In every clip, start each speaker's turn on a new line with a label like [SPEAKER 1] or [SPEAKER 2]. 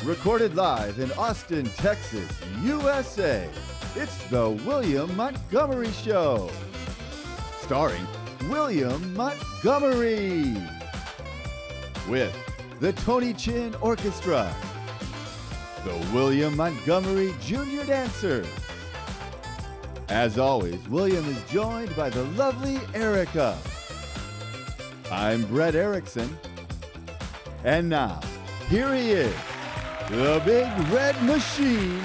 [SPEAKER 1] Recorded live in Austin, Texas, USA. It's the William Montgomery Show. Starring William Montgomery. With the Tony Chin Orchestra. The William Montgomery Jr. Dancers. As always, William is joined by the lovely Erica. I'm Brett Erickson. And now, here he is, the big red machine,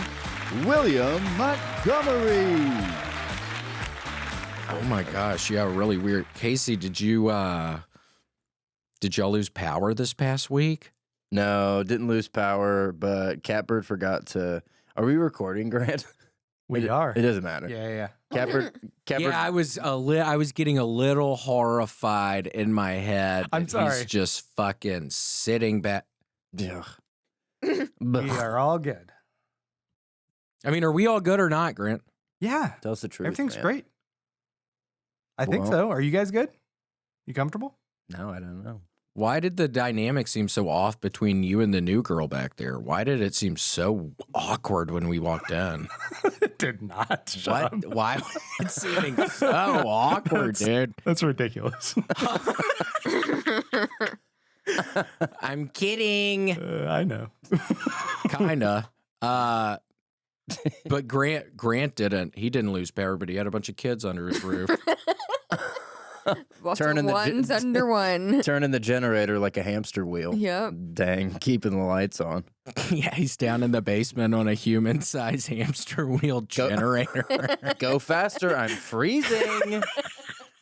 [SPEAKER 1] William Montgomery.
[SPEAKER 2] Oh my gosh, yeah, really weird. Casey, did y'all lose power this past week?
[SPEAKER 3] No, didn't lose power, but Catbird forgot to. Are we recording, Grant?
[SPEAKER 4] We are.
[SPEAKER 3] It doesn't matter.
[SPEAKER 4] Yeah.
[SPEAKER 3] Catbird.
[SPEAKER 2] Yeah, I was getting a little horrified in my head.
[SPEAKER 4] I'm sorry.
[SPEAKER 2] He's just fucking sitting back.
[SPEAKER 3] Ugh.
[SPEAKER 4] We are all good.
[SPEAKER 2] I mean, are we all good or not, Grant?
[SPEAKER 4] Yeah.
[SPEAKER 3] Tell us the truth.
[SPEAKER 4] Everything's
[SPEAKER 3] man.
[SPEAKER 4] great. I think
[SPEAKER 3] Well-
[SPEAKER 4] so. Are you guys good? You comfortable?
[SPEAKER 3] No, I don't know.
[SPEAKER 2] Why did the dynamic seem so off between you and the new girl back there? Why did it seem so awkward when we walked in?
[SPEAKER 4] It did not. Shut up.
[SPEAKER 2] Why was it seeming so awkward, dude?
[SPEAKER 4] That's ridiculous.
[SPEAKER 2] I'm kidding.
[SPEAKER 4] I know.
[SPEAKER 2] Kinda. But Grant didn't. He didn't lose power, but he had a bunch of kids under his roof.
[SPEAKER 5] Lots
[SPEAKER 3] Turning
[SPEAKER 5] of
[SPEAKER 3] the
[SPEAKER 5] ones under one.
[SPEAKER 3] Turning the generator like a hamster wheel.
[SPEAKER 5] Yep.
[SPEAKER 3] Dang, keeping the lights on.
[SPEAKER 2] Yeah, he's down in the basement on a human-sized hamster wheel generator.
[SPEAKER 3] Go faster. I'm freezing.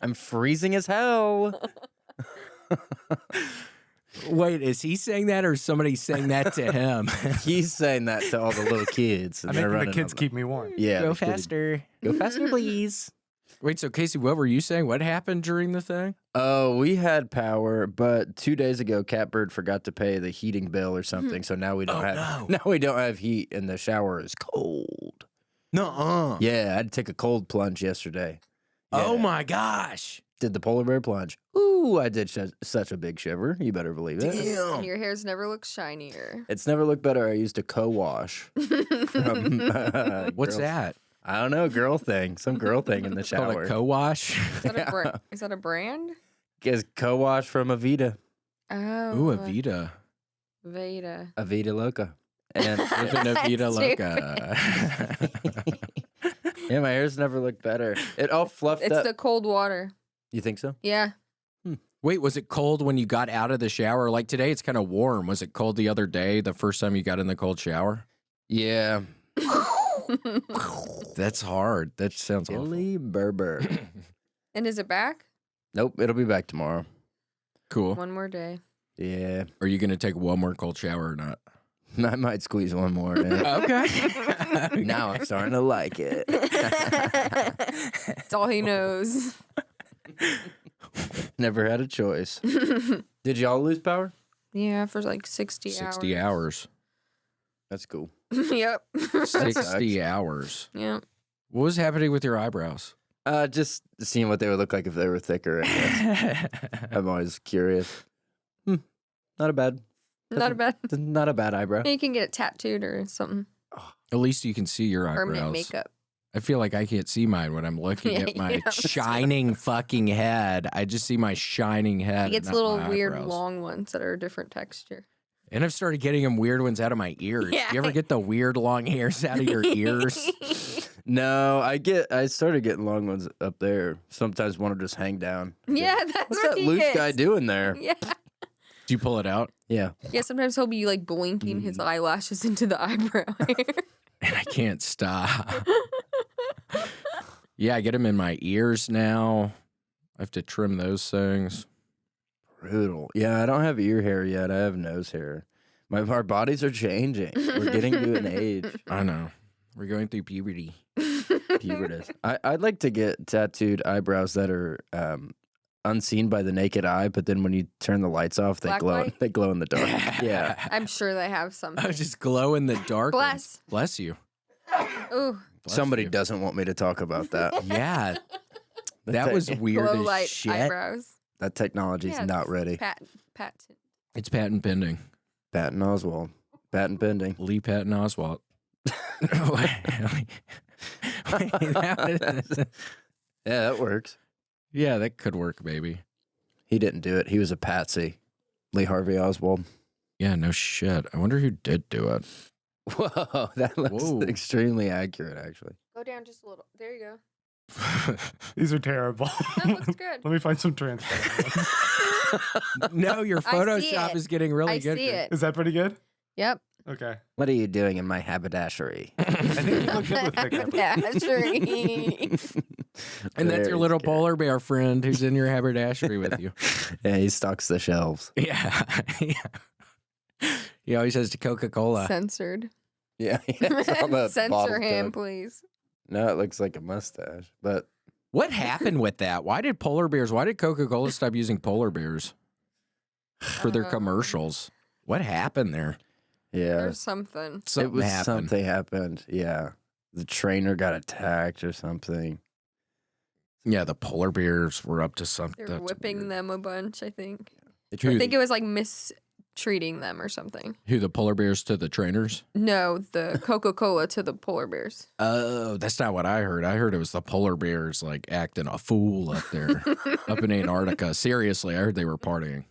[SPEAKER 3] I'm freezing as hell.
[SPEAKER 2] Wait, is he saying that or is somebody saying that to him?
[SPEAKER 3] He's saying that to all the little kids.
[SPEAKER 4] I
[SPEAKER 3] and
[SPEAKER 4] make
[SPEAKER 3] they're
[SPEAKER 4] the
[SPEAKER 3] running
[SPEAKER 4] kids
[SPEAKER 3] on
[SPEAKER 4] keep me warm.
[SPEAKER 3] Yeah.
[SPEAKER 2] Go
[SPEAKER 3] the kids.
[SPEAKER 2] faster.
[SPEAKER 3] Go faster, please.
[SPEAKER 2] Wait, so Casey, what were you saying? What happened during the thing?
[SPEAKER 3] Oh, we had power, but 2 days ago, Catbird forgot to pay the heating bill or something. So now we don't now we don't have heat, and the shower is cold.
[SPEAKER 2] Nuh-uh.
[SPEAKER 3] Yeah, I had to take a cold plunge yesterday.
[SPEAKER 2] Oh
[SPEAKER 3] Yeah.
[SPEAKER 2] my gosh.
[SPEAKER 3] Did the polar bear plunge? Ooh, I did such a big shiver. You better believe it.
[SPEAKER 2] Damn.
[SPEAKER 5] And your hair's never looked shinier.
[SPEAKER 3] It's never looked better. I used a co-wash from
[SPEAKER 2] What's
[SPEAKER 3] girls-
[SPEAKER 2] that?
[SPEAKER 3] I don't know, girl thing. Some girl thing in the
[SPEAKER 2] Called
[SPEAKER 3] shower.
[SPEAKER 2] a co-wash?
[SPEAKER 5] Is that a brand?
[SPEAKER 3] Is co-wash from Avita.
[SPEAKER 5] Oh.
[SPEAKER 2] Ooh, a Vita.
[SPEAKER 5] Veda.
[SPEAKER 3] Avita Loca. And
[SPEAKER 2] Living a Vita Loca.
[SPEAKER 3] yeah, my hair's never looked better. It all fluffed
[SPEAKER 5] It's
[SPEAKER 3] up.
[SPEAKER 5] the cold water.
[SPEAKER 3] You think so?
[SPEAKER 5] Yeah.
[SPEAKER 2] Wait, was it cold when you got out of the shower? Like today, it's kind of warm. Was it cold the other day, the first time you got in the cold shower?
[SPEAKER 3] Yeah.
[SPEAKER 2] That's hard. That sounds awful.
[SPEAKER 3] Billy Berber.
[SPEAKER 5] And is it back?
[SPEAKER 3] Nope, it'll be back tomorrow.
[SPEAKER 2] Cool.
[SPEAKER 5] One more day.
[SPEAKER 3] Yeah.
[SPEAKER 2] Are you going to take one more cold shower or not?
[SPEAKER 3] I might squeeze one more in.
[SPEAKER 2] Okay.
[SPEAKER 3] Now I'm starting to like it.
[SPEAKER 5] That's all he knows.
[SPEAKER 3] Never had a choice. Did y'all lose power?
[SPEAKER 5] Yeah, for like 60 hours.
[SPEAKER 2] 60 hours.
[SPEAKER 3] That's cool.
[SPEAKER 5] Yep.
[SPEAKER 2] 60 hours.
[SPEAKER 5] Yep.
[SPEAKER 2] What was happening with your eyebrows?
[SPEAKER 3] Just seeing what they would look like if they were thicker. I guess. I'm always curious. Not a bad.
[SPEAKER 5] Not a bad.
[SPEAKER 3] Not a bad eyebrow.
[SPEAKER 5] You can get it tattooed or something.
[SPEAKER 2] At least you can see your
[SPEAKER 5] Permanent
[SPEAKER 2] eyebrows.
[SPEAKER 5] makeup.
[SPEAKER 2] I feel like I can't see mine when I'm looking
[SPEAKER 5] Yeah,
[SPEAKER 2] at my
[SPEAKER 5] yeah.
[SPEAKER 2] shining fucking head. I just see my shining head.
[SPEAKER 5] He gets
[SPEAKER 2] not
[SPEAKER 5] little
[SPEAKER 2] my
[SPEAKER 5] weird
[SPEAKER 2] eyebrows.
[SPEAKER 5] long ones that are a different texture.
[SPEAKER 2] And I've started getting them weird ones out of my ears.
[SPEAKER 5] Yeah.
[SPEAKER 2] You ever get the weird long hairs out of your ears?
[SPEAKER 3] No, I started getting long ones up there. Sometimes one will just hang down.
[SPEAKER 5] Yeah, that's
[SPEAKER 3] What's
[SPEAKER 5] what
[SPEAKER 3] that
[SPEAKER 5] he
[SPEAKER 3] loose
[SPEAKER 5] gets.
[SPEAKER 3] guy doing there?
[SPEAKER 5] Yeah.
[SPEAKER 2] Do you pull it out?
[SPEAKER 3] Yeah.
[SPEAKER 5] Yeah, sometimes he'll be like blinking his eyelashes into the eyebrow hair.
[SPEAKER 2] And I can't stop. Yeah, I get them in my ears now. I have to trim those things.
[SPEAKER 3] Brutal. Yeah, I don't have ear hair yet. I have nose hair. Our bodies are changing. We're getting to an age.
[SPEAKER 2] I know. We're going through puberty.
[SPEAKER 3] Pubertus. I'd like to get tattooed eyebrows that are unseen by the naked eye, but then when you turn the lights off, they
[SPEAKER 5] Black
[SPEAKER 3] glow.
[SPEAKER 5] light?
[SPEAKER 3] They glow in the dark. Yeah.
[SPEAKER 5] I'm sure they have something.
[SPEAKER 2] I just glow in the dark.
[SPEAKER 5] Bless.
[SPEAKER 2] Bless you.
[SPEAKER 5] Ooh,
[SPEAKER 2] Bless
[SPEAKER 3] Somebody
[SPEAKER 2] you.
[SPEAKER 3] doesn't want me to talk about that.
[SPEAKER 2] Yeah. That was weird
[SPEAKER 5] glow
[SPEAKER 2] as
[SPEAKER 5] light
[SPEAKER 2] shit.
[SPEAKER 5] eyebrows.
[SPEAKER 3] That technology's
[SPEAKER 5] Yeah,
[SPEAKER 3] not
[SPEAKER 5] it's
[SPEAKER 3] ready.
[SPEAKER 5] Patent.
[SPEAKER 2] It's patent pending.
[SPEAKER 3] Patton Oswald. Patent pending.
[SPEAKER 2] Lee Patton Oswalt.
[SPEAKER 3] Yeah, that works.
[SPEAKER 2] Yeah, that could work, maybe.
[SPEAKER 3] He didn't do it. He was a patsy. Lee Harvey Oswald.
[SPEAKER 2] Yeah, no shit. I wonder who did do it.
[SPEAKER 3] Whoa, that looks
[SPEAKER 2] Whoa.
[SPEAKER 3] extremely accurate, actually.
[SPEAKER 5] Go down just a little. There you go.
[SPEAKER 4] These are terrible.
[SPEAKER 5] That looks good.
[SPEAKER 4] Let me find some transparent ones.
[SPEAKER 2] No, your
[SPEAKER 5] I see
[SPEAKER 2] Photoshop
[SPEAKER 5] it.
[SPEAKER 2] is getting really
[SPEAKER 5] I
[SPEAKER 2] good.
[SPEAKER 5] see it.
[SPEAKER 4] Is that pretty good?
[SPEAKER 5] Yep.
[SPEAKER 4] Okay.
[SPEAKER 3] What are you doing in my haberdashery?
[SPEAKER 4] I think you look good with thick
[SPEAKER 5] Haberdashery.
[SPEAKER 2] And that's your
[SPEAKER 3] Very
[SPEAKER 2] little
[SPEAKER 3] scary.
[SPEAKER 2] polar bear friend who's in your haberdashery with you.
[SPEAKER 3] Yeah, he stocks the shelves.
[SPEAKER 2] Yeah. He always has the Coca-Cola.
[SPEAKER 5] Censored.
[SPEAKER 3] Yeah, it's on the
[SPEAKER 5] Censor
[SPEAKER 3] bottle
[SPEAKER 5] him,
[SPEAKER 3] top.
[SPEAKER 5] please.
[SPEAKER 3] No, it looks like a mustache, but
[SPEAKER 2] What happened with that? Why did Coca-Cola stop using polar bears for their commercials? What happened there?
[SPEAKER 3] yeah,
[SPEAKER 5] There's something.
[SPEAKER 2] Something
[SPEAKER 3] it was
[SPEAKER 2] happened.
[SPEAKER 3] something happened. Yeah, the trainer got attacked or something.
[SPEAKER 2] Yeah, the polar bears were up to something.
[SPEAKER 5] They're whipping them a bunch, I think.
[SPEAKER 3] They
[SPEAKER 5] I
[SPEAKER 3] tried
[SPEAKER 5] think it was like mistreating them or something.
[SPEAKER 2] Who, the polar bears to the trainers?
[SPEAKER 5] No, the Coca-Cola to the polar bears.
[SPEAKER 2] Oh, that's not what I heard. I heard it was the polar bears like acting a fool up there, up in Antarctica. Seriously, I heard they were partying.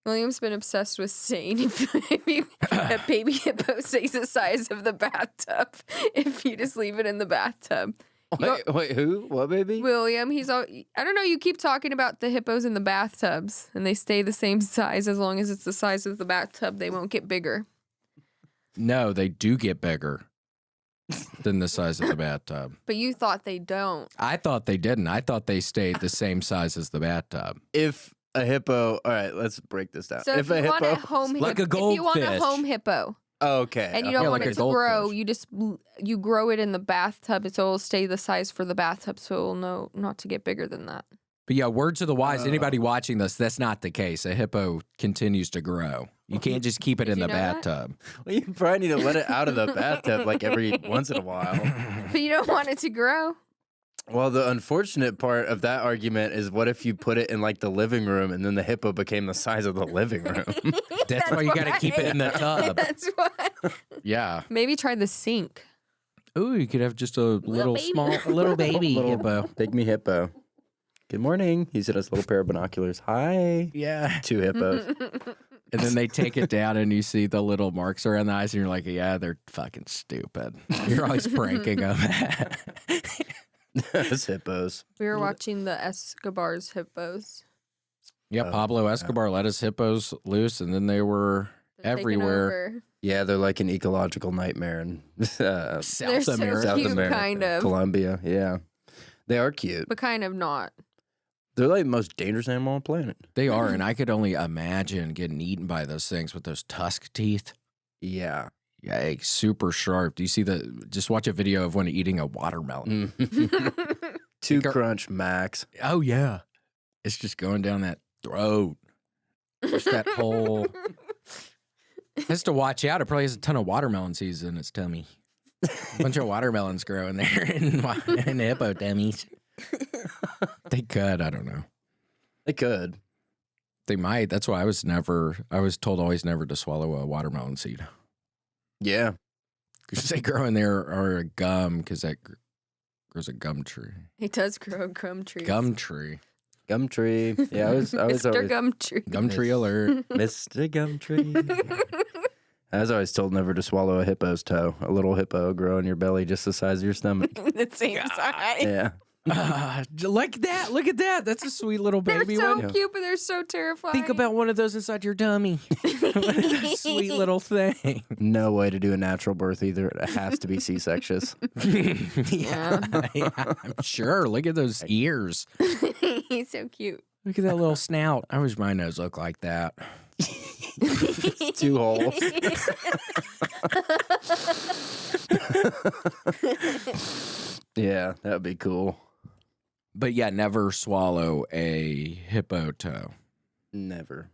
[SPEAKER 5] William's been obsessed with saying if a baby hippo stays the size of the bathtub if you just leave it in the bathtub.
[SPEAKER 3] Wait, who? What, baby?
[SPEAKER 5] William, he's all, I don't know, you keep talking about the hippos in the bathtubs and they stay the same size as long as it's the size of the bathtub. They won't get bigger.
[SPEAKER 2] No, they do get bigger than the size of the bathtub.
[SPEAKER 5] But you thought they don't.
[SPEAKER 2] I thought they didn't. I thought they stayed the same size as the bathtub.
[SPEAKER 3] If a hippo, all right, let's break this down.
[SPEAKER 5] So if
[SPEAKER 3] a
[SPEAKER 5] you want a
[SPEAKER 3] hippo,
[SPEAKER 5] home
[SPEAKER 2] Like
[SPEAKER 5] hippo,
[SPEAKER 2] a
[SPEAKER 5] if you want a
[SPEAKER 2] goldfish.
[SPEAKER 5] home hippo
[SPEAKER 3] okay,
[SPEAKER 5] and you don't
[SPEAKER 2] Yeah,
[SPEAKER 5] want
[SPEAKER 2] like
[SPEAKER 5] it
[SPEAKER 2] a
[SPEAKER 5] to grow,
[SPEAKER 2] goldfish.
[SPEAKER 5] you grow it in the bathtub, so it'll stay the size for the bathtub, so it'll know not to get bigger than that.
[SPEAKER 2] But yeah, word to the wise, anybody watching this, that's not the case. A hippo continues to grow. You can't just keep it in
[SPEAKER 5] Did
[SPEAKER 2] the
[SPEAKER 5] you know that?
[SPEAKER 2] bathtub.
[SPEAKER 3] well, you probably need to let it out of the bathtub like every once in a while.
[SPEAKER 5] But you don't want it to grow.
[SPEAKER 3] Well, the unfortunate part of that argument is what if you put it in like the living room and then the hippo became the size of the living room?
[SPEAKER 2] That's why you got to keep it in the tub.
[SPEAKER 5] That's why.
[SPEAKER 2] Yeah.
[SPEAKER 5] Maybe try the sink.
[SPEAKER 2] Ooh, you could have just a little
[SPEAKER 5] baby.
[SPEAKER 2] small, little baby
[SPEAKER 3] Little
[SPEAKER 2] hippo.
[SPEAKER 3] Pygmy hippo. Good morning. He's at his little pair of binoculars. Hi.
[SPEAKER 2] Yeah.
[SPEAKER 3] 2 hippos.
[SPEAKER 2] And then they take it down and you see the little marks around the eyes and you're like, yeah, they're fucking stupid. You're always pranking them.
[SPEAKER 3] Those hippos.
[SPEAKER 5] We were watching the Escobar's hippos.
[SPEAKER 2] Yeah,
[SPEAKER 3] Oh,
[SPEAKER 2] Pablo Escobar let his hippos loose and then they were
[SPEAKER 5] They're taking
[SPEAKER 2] everywhere.
[SPEAKER 5] over.
[SPEAKER 3] Yeah, they're like an ecological nightmare in
[SPEAKER 5] They're
[SPEAKER 2] South
[SPEAKER 5] so
[SPEAKER 2] America.
[SPEAKER 3] South
[SPEAKER 5] cute,
[SPEAKER 3] America,
[SPEAKER 5] kind of.
[SPEAKER 3] Colombia. Yeah, they are cute.
[SPEAKER 5] But kind of not.
[SPEAKER 3] They're like the most dangerous animal on the planet.
[SPEAKER 2] They are, and I could only imagine getting eaten by those things with those tusk teeth.
[SPEAKER 3] Yeah.
[SPEAKER 2] Yikes, super sharp. Do you see just watch a video of one eating a watermelon.
[SPEAKER 3] Mm. 2 crunch max.
[SPEAKER 2] Oh, yeah. It's just going down that throat. Just that whole. Has to watch out. It probably has a ton of watermelon seeds in its tummy. Bunch of watermelons growing there in hippo tummies. They could. I don't know.
[SPEAKER 3] They could.
[SPEAKER 2] They might. That's why I was told always never to swallow a watermelon seed.
[SPEAKER 3] Yeah.
[SPEAKER 2] Because they grow in there or a gum, because that grows a gum tree.
[SPEAKER 5] It does grow gum trees.
[SPEAKER 2] Gum tree.
[SPEAKER 3] Gum tree. Yeah, I was
[SPEAKER 5] Mr.
[SPEAKER 3] always
[SPEAKER 5] Gum Tree.
[SPEAKER 2] Gum tree alert.
[SPEAKER 3] Mr. Gum Tree. I was always told never to swallow a hippo's toe. A little hippo grow in your belly just the size of your stomach.
[SPEAKER 5] The same size.
[SPEAKER 3] Yeah.
[SPEAKER 2] Like that. Look at that. That's a sweet little
[SPEAKER 5] They're
[SPEAKER 2] baby
[SPEAKER 5] so
[SPEAKER 2] one.
[SPEAKER 5] cute, but they're so terrifying.
[SPEAKER 2] Think about one of those inside your tummy. Sweet little thing.
[SPEAKER 3] No way to do a natural birth either. It has to be C-section.
[SPEAKER 2] Yeah, I'm sure. Look at those ears.
[SPEAKER 5] He's so cute.
[SPEAKER 2] Look at that little snout. I wish my nose looked like that.
[SPEAKER 3] 2 holes. Yeah, that would be cool.
[SPEAKER 2] But yeah, never swallow a hippo toe.
[SPEAKER 3] Never.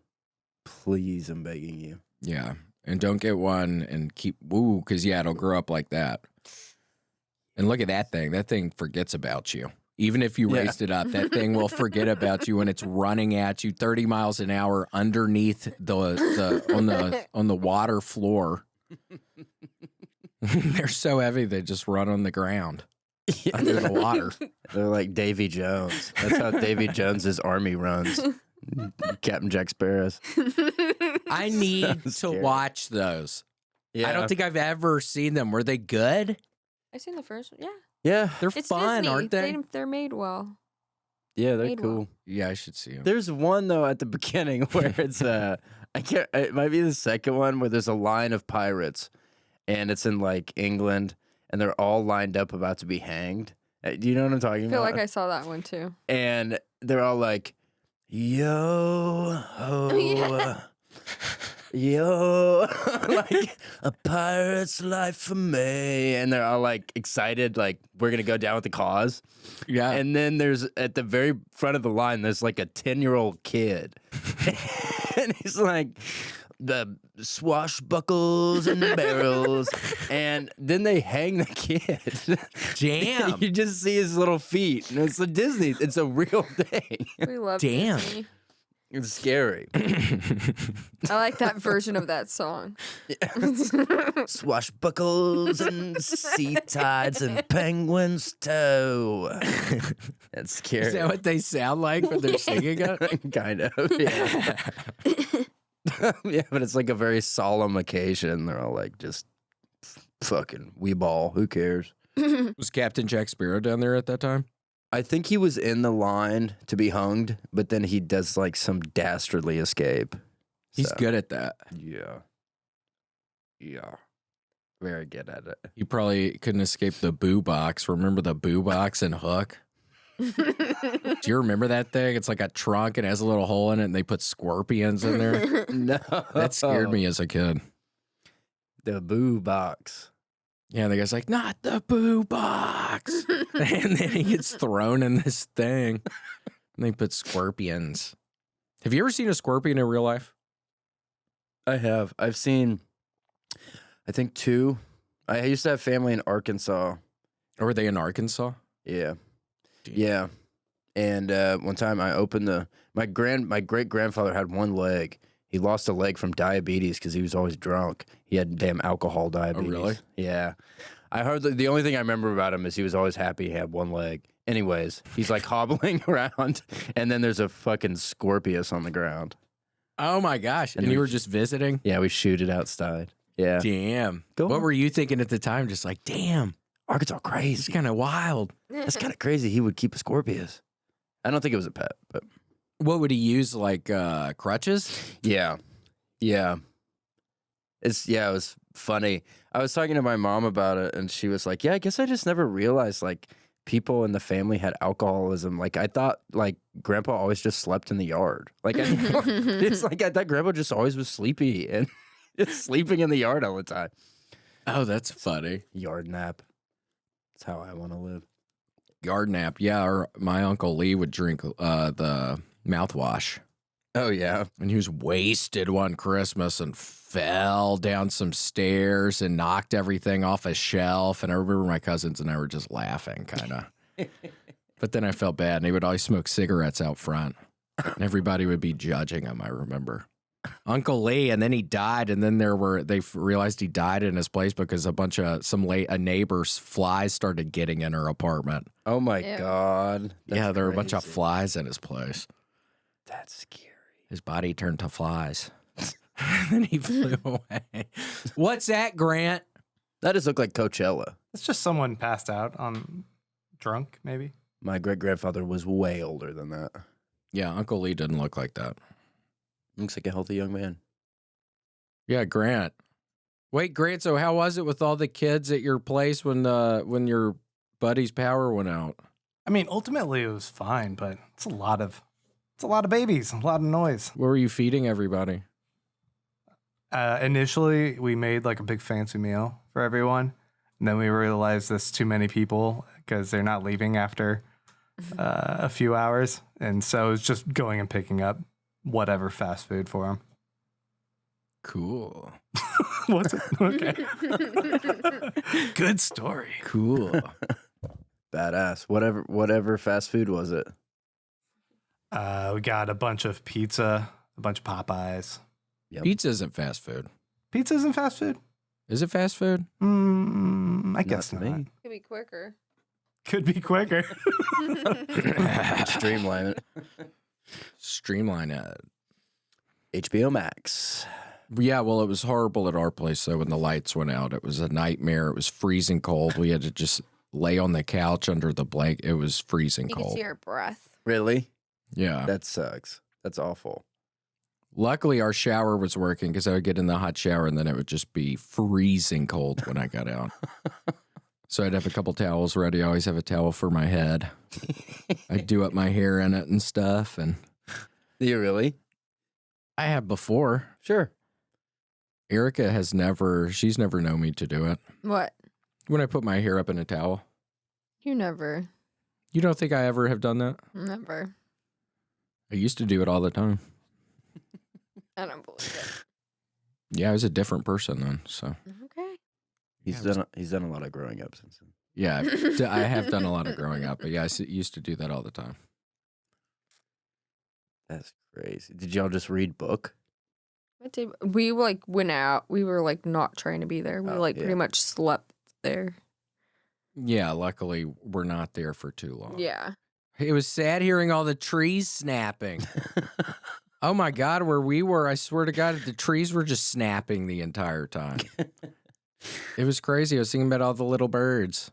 [SPEAKER 3] Please, I'm begging you.
[SPEAKER 2] Yeah. And don't get one and keep, because yeah, it'll grow up like that. And look at that thing. That thing forgets about you. Even if you
[SPEAKER 3] Yeah.
[SPEAKER 2] raised it up, that thing will forget about you when it's running at you 30 miles an hour underneath on the water floor. They're so heavy they just run on the ground under the water.
[SPEAKER 3] They're like Davy Jones. That's how Davy Jones's army runs. Captain Jack Sparrow's.
[SPEAKER 2] I need to
[SPEAKER 3] scary.
[SPEAKER 2] watch those.
[SPEAKER 3] Yeah.
[SPEAKER 2] I don't think I've ever seen them. Were they good?
[SPEAKER 5] I've seen the first one. Yeah.
[SPEAKER 3] Yeah.
[SPEAKER 2] They're
[SPEAKER 5] It's
[SPEAKER 2] fun,
[SPEAKER 5] Disney.
[SPEAKER 2] aren't they?
[SPEAKER 5] They're made well.
[SPEAKER 3] Yeah, they're
[SPEAKER 5] Made
[SPEAKER 3] cool.
[SPEAKER 5] well.
[SPEAKER 2] Yeah, I should see them.
[SPEAKER 3] There's one though at the beginning where it's I can't. It might be the second one where there's a line of pirates, and it's in like England, and they're all lined up about to be hanged. Do you know what I'm talking
[SPEAKER 5] I feel
[SPEAKER 3] about?
[SPEAKER 5] like I saw that one too.
[SPEAKER 3] And they're all like, "Yo ho,
[SPEAKER 5] Yeah.
[SPEAKER 3] yo, like a pirate's life for me," and they're all like excited, like we're gonna go down with the cause.
[SPEAKER 2] Yeah.
[SPEAKER 3] And then there's at the very front of the line, there's like a 10-year-old kid. And he's like, the swashbuckles and the barrels. And then they hang the kid.
[SPEAKER 2] Damn.
[SPEAKER 3] You just see his little feet. And it's a Disney. It's a real thing.
[SPEAKER 5] We love
[SPEAKER 2] Damn.
[SPEAKER 5] Disney.
[SPEAKER 3] It's scary.
[SPEAKER 5] I like that version of that song.
[SPEAKER 3] Swashbuckles and sea tides and penguins toe. That's scary.
[SPEAKER 2] Is that what they sound like when they're singing it?
[SPEAKER 3] Kind of, yeah. Yeah, but it's like a very solemn occasion. They're all like, just fucking wee ball. Who cares?
[SPEAKER 2] Was Captain Jack Sparrow down there at that time?
[SPEAKER 3] I think he was in the line to be hunged, but then he does like some dastardly escape.
[SPEAKER 2] He's
[SPEAKER 3] So,
[SPEAKER 2] good at that.
[SPEAKER 3] Yeah. Yeah. Very good at it.
[SPEAKER 2] He probably couldn't escape the boo box. Remember the boo box and Hook? Do you remember that thing? It's like a trunk and has a little hole in it, and they put scorpions in there.
[SPEAKER 3] No.
[SPEAKER 2] That scared me as a kid.
[SPEAKER 3] The boo box.
[SPEAKER 2] Yeah, the guy's like, not the boo box. And then he gets thrown in this thing. And they put scorpions. Have you ever seen a scorpion in real life?
[SPEAKER 3] I have. I've seen, I think 2. I used to have family in Arkansas.
[SPEAKER 2] Or were they in Arkansas?
[SPEAKER 3] Yeah.
[SPEAKER 2] Damn.
[SPEAKER 3] Yeah. And one time I opened my great grandfather had one leg. He lost a leg from diabetes because he was always drunk. He had damn alcohol diabetes.
[SPEAKER 2] really?
[SPEAKER 3] Yeah. I heard the only thing I remember about him is he was always happy he had one leg. Anyways, he's like hobbling around, and then there's a fucking Scorpius on the ground.
[SPEAKER 2] Oh my gosh. And you were just visiting?
[SPEAKER 3] Yeah, we shoot it outside. Yeah.
[SPEAKER 2] Damn.
[SPEAKER 3] Go
[SPEAKER 2] What
[SPEAKER 3] on.
[SPEAKER 2] were you thinking at the time? Just like, damn,
[SPEAKER 3] Arkansas
[SPEAKER 2] it's
[SPEAKER 3] crazy.
[SPEAKER 2] kind of wild.
[SPEAKER 3] That's kind of crazy. He would keep a Scorpius. I don't think it was a pet, but
[SPEAKER 2] What would he use? Like crutches?
[SPEAKER 3] yeah. Yeah. It was funny. I was talking to my mom about it, and she was like, yeah, I guess I just never realized like people in the family had alcoholism. Like I thought like grandpa always just slept in the yard. Like it's like I thought grandpa just always was sleepy and just sleeping in the yard all the time.
[SPEAKER 2] Oh, that's funny.
[SPEAKER 3] Yard nap. That's how I want to live.
[SPEAKER 2] Yard nap. Yeah, or my Uncle Lee would drink the mouthwash.
[SPEAKER 3] Oh yeah.
[SPEAKER 2] And he was wasted one Christmas and fell down some stairs and knocked everything off a shelf. And I remember my cousins and I were just laughing, kind of. But then I felt bad. And he would always smoke cigarettes out front. And everybody would be judging him, I remember. Uncle Lee, and then he died. And then they realized he died in his place because a neighbor's flies started getting in her apartment.
[SPEAKER 3] Oh my
[SPEAKER 5] Ew.
[SPEAKER 3] God.
[SPEAKER 2] Yeah, there were a bunch of
[SPEAKER 3] crazy.
[SPEAKER 2] flies in his place.
[SPEAKER 3] That's scary.
[SPEAKER 2] His body turned to flies. And then he flew away. What's that, Grant?
[SPEAKER 3] That just looked like Coachella.
[SPEAKER 4] It's just someone passed out on drunk, maybe.
[SPEAKER 3] My great grandfather was way older than that.
[SPEAKER 2] Yeah, Uncle Lee didn't look like that.
[SPEAKER 3] Looks like a healthy young man.
[SPEAKER 2] Yeah, Grant. Wait, Grant, so how was it with all the kids at your place when your buddy's power went out?
[SPEAKER 4] I mean, ultimately it was fine, but it's a lot of babies, a lot of noise.
[SPEAKER 2] What were you feeding everybody?
[SPEAKER 4] Initially, we made like a big fancy meal for everyone. And then we realized there's too many people because they're not leaving after a few hours. And so it's just going and picking up whatever fast food for them.
[SPEAKER 2] Cool.
[SPEAKER 4] What's it? Okay. Good story.
[SPEAKER 2] Cool.
[SPEAKER 3] Badass. Whatever fast food was it?
[SPEAKER 4] We got a bunch of pizza, a bunch of Popeyes.
[SPEAKER 3] Yep.
[SPEAKER 2] Pizza isn't fast food.
[SPEAKER 4] Pizza isn't fast food?
[SPEAKER 2] Is it fast food?
[SPEAKER 4] I guess
[SPEAKER 3] to
[SPEAKER 4] not.
[SPEAKER 3] me.
[SPEAKER 5] Could be quicker.
[SPEAKER 4] Could be quicker.
[SPEAKER 3] Streamline it.
[SPEAKER 2] Streamline it.
[SPEAKER 3] HBO Max.
[SPEAKER 2] Yeah, well, it was horrible at our place, though, when the lights went out. It was a nightmare. It was freezing cold. We had to just lay on the couch under the blanket. It was freezing
[SPEAKER 5] You can
[SPEAKER 2] cold.
[SPEAKER 5] see our breath.
[SPEAKER 3] Really?
[SPEAKER 2] Yeah.
[SPEAKER 3] That sucks. That's awful.
[SPEAKER 2] Luckily, our shower was working because I would get in the hot shower and then it would just be freezing cold when I got out. So I'd have a couple towels ready. I always have a towel for my head. I'd do up my hair in it and stuff. And
[SPEAKER 3] Do you really?
[SPEAKER 2] I have before.
[SPEAKER 3] Sure.
[SPEAKER 2] Erica she's never known me to do it.
[SPEAKER 5] What?
[SPEAKER 2] When I put my hair up in a towel.
[SPEAKER 5] You never.
[SPEAKER 2] You don't think I ever have done that?
[SPEAKER 5] Never.
[SPEAKER 2] I used to do it all the time.
[SPEAKER 5] I don't believe it.
[SPEAKER 2] Yeah, I was a different person then. So
[SPEAKER 5] Okay.
[SPEAKER 3] He's done a lot of growing up since then.
[SPEAKER 2] yeah, I have done a lot of growing up, but yeah, I used to do that all the time.
[SPEAKER 3] That's crazy. Did y'all just read book?
[SPEAKER 5] What did we went out? We were not trying to be there. We
[SPEAKER 3] Oh,
[SPEAKER 5] pretty
[SPEAKER 3] yeah.
[SPEAKER 5] much slept there.
[SPEAKER 2] Yeah, luckily we're not there for too long.
[SPEAKER 5] Yeah.
[SPEAKER 2] It was sad hearing all the trees snapping. Oh my God, where we were, I swear to God, the trees were just snapping the entire time. It was crazy. I was thinking about all the little birds.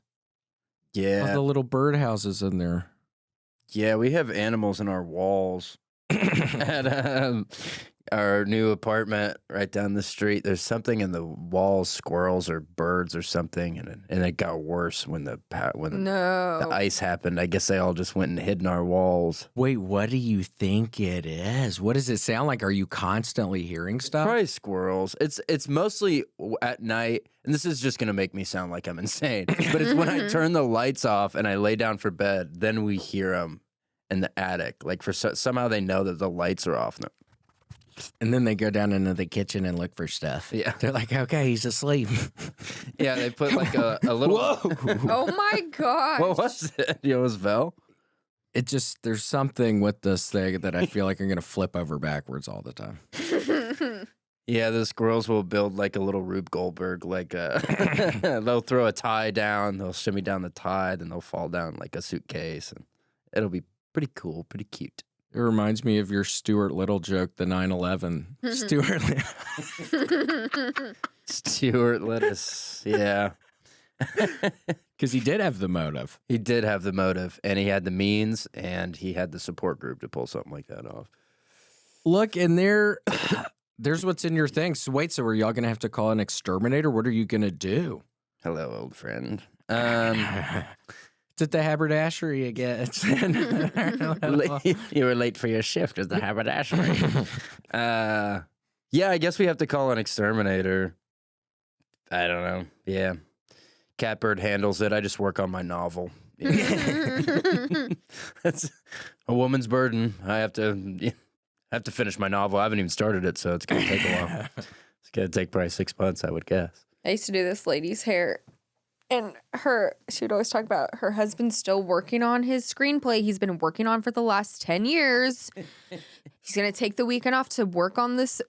[SPEAKER 2] All
[SPEAKER 3] Yeah.
[SPEAKER 2] the little bird houses in there.
[SPEAKER 3] Yeah, we have animals in our walls at our new apartment right down the street. There's something in the walls, squirrels or birds or something, and it got worse when the
[SPEAKER 5] No.
[SPEAKER 3] ice happened. I guess they all just went and hid in our walls.
[SPEAKER 2] Wait, what do you think it is? What does it sound like? Are you constantly hearing stuff?
[SPEAKER 3] Probably squirrels. It's mostly at night, and this is just gonna make me sound like I'm insane. But it's when I turn the lights off and I lay down for bed, then we hear them in the attic. Like somehow they know that the lights are off.
[SPEAKER 2] And then they go down into the kitchen and look for stuff.
[SPEAKER 3] Yeah.
[SPEAKER 2] They're like, okay, he's asleep.
[SPEAKER 3] Yeah, they put like a little.
[SPEAKER 2] Whoa.
[SPEAKER 5] Oh my gosh.
[SPEAKER 3] What was it? It was Vel.
[SPEAKER 2] It just, there's something with this thing that I feel like I'm going to flip over backwards all the time.
[SPEAKER 3] Yeah, the squirrels will build like a little Rube Goldberg. They'll throw a tie down, they'll shimmy down the tie, then they'll fall down like a suitcase, and it'll be pretty cool, pretty cute.
[SPEAKER 2] It reminds me of your Stuart Little joke, the 9/11.
[SPEAKER 3] Stuart Lettuce, yeah.
[SPEAKER 2] Because he did have the motive.
[SPEAKER 3] He did have the motive, and he had the means, and he had the support group to pull something like that off.
[SPEAKER 2] Look, and there's what's in your thing. So wait, so are y'all going to have to call an exterminator? What are you going to do?
[SPEAKER 3] Hello, old friend.
[SPEAKER 2] It's at the haberdashery again.
[SPEAKER 3] You were late for your shift at the haberdashery. Yeah, I guess we have to call an exterminator. I don't know. Yeah. Catbird handles it. I just work on my novel. That's a woman's burden. I have to finish my novel. I haven't even started it, so it's going to take a while. It's going to take probably 6 months, I would guess.
[SPEAKER 5] I used to do this lady's hair, and she would always talk about her husband's still working on his screenplay he's been working on for the last 10 years. He's going to take the weekend off to work on this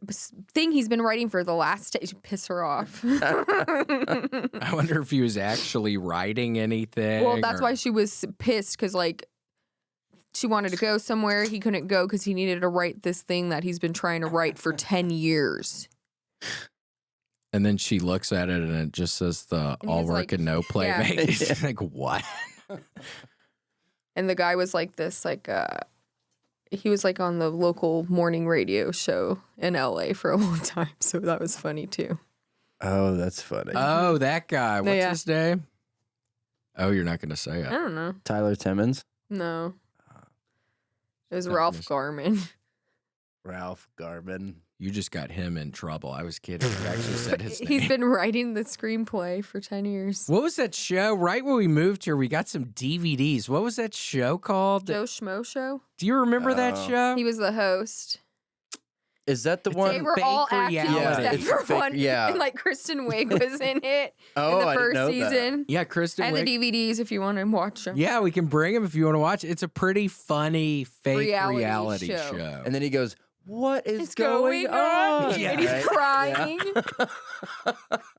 [SPEAKER 5] thing he's been writing for the last piss her off.
[SPEAKER 2] I wonder if he was actually writing anything.
[SPEAKER 5] Well, that's why she was pissed, because she wanted to go somewhere. He couldn't go because he needed to write this thing that he's been trying to write for 10 years.
[SPEAKER 2] And then she looks at it and it just says the
[SPEAKER 5] And
[SPEAKER 2] all
[SPEAKER 5] he's
[SPEAKER 2] work
[SPEAKER 5] like,
[SPEAKER 2] and no play
[SPEAKER 5] yeah.
[SPEAKER 2] mate. She's like, what?
[SPEAKER 5] And the guy was like this, he was like on the local morning radio show in LA for a long time. So that was funny too.
[SPEAKER 3] Oh, that's funny.
[SPEAKER 2] Oh, that guy. What's
[SPEAKER 5] Yeah.
[SPEAKER 2] his name? Oh, you're not going to say
[SPEAKER 5] I
[SPEAKER 2] it.
[SPEAKER 5] don't know.
[SPEAKER 3] Tyler Timmons.
[SPEAKER 5] No. It was
[SPEAKER 2] That
[SPEAKER 5] Ralph
[SPEAKER 2] was-
[SPEAKER 5] Garman.
[SPEAKER 3] Ralph Garman.
[SPEAKER 2] You just got him in trouble. I was kidding. You actually said his name.
[SPEAKER 5] He's been writing the screenplay for 10 years.
[SPEAKER 2] What was that show? Right when we moved here, we got some DVDs. What was that show called?
[SPEAKER 5] Joe Schmo Show.
[SPEAKER 2] Do you remember that
[SPEAKER 3] Oh.
[SPEAKER 2] show?
[SPEAKER 5] He was the host.
[SPEAKER 3] Is that the
[SPEAKER 2] It's
[SPEAKER 3] one?
[SPEAKER 5] They were
[SPEAKER 2] fake
[SPEAKER 5] all acting
[SPEAKER 2] reality.
[SPEAKER 3] Yeah,
[SPEAKER 5] except
[SPEAKER 3] it's
[SPEAKER 5] for
[SPEAKER 3] fake-
[SPEAKER 5] one.
[SPEAKER 3] yeah.
[SPEAKER 5] And like Kristen Wiig was in it
[SPEAKER 3] Oh,
[SPEAKER 5] in the
[SPEAKER 3] I didn't
[SPEAKER 5] first
[SPEAKER 3] know that.
[SPEAKER 5] season.
[SPEAKER 2] Yeah, Kristen
[SPEAKER 5] And the
[SPEAKER 2] Wiig.
[SPEAKER 5] DVDs if you want to watch them.
[SPEAKER 2] Yeah, we can bring him if you want to watch it. It's a pretty funny fake
[SPEAKER 5] Reality
[SPEAKER 2] reality
[SPEAKER 5] show.
[SPEAKER 2] show.
[SPEAKER 3] And then he goes, "What is
[SPEAKER 5] It's
[SPEAKER 3] going on?"
[SPEAKER 2] Yeah.
[SPEAKER 5] And he's
[SPEAKER 3] Right?
[SPEAKER 5] crying.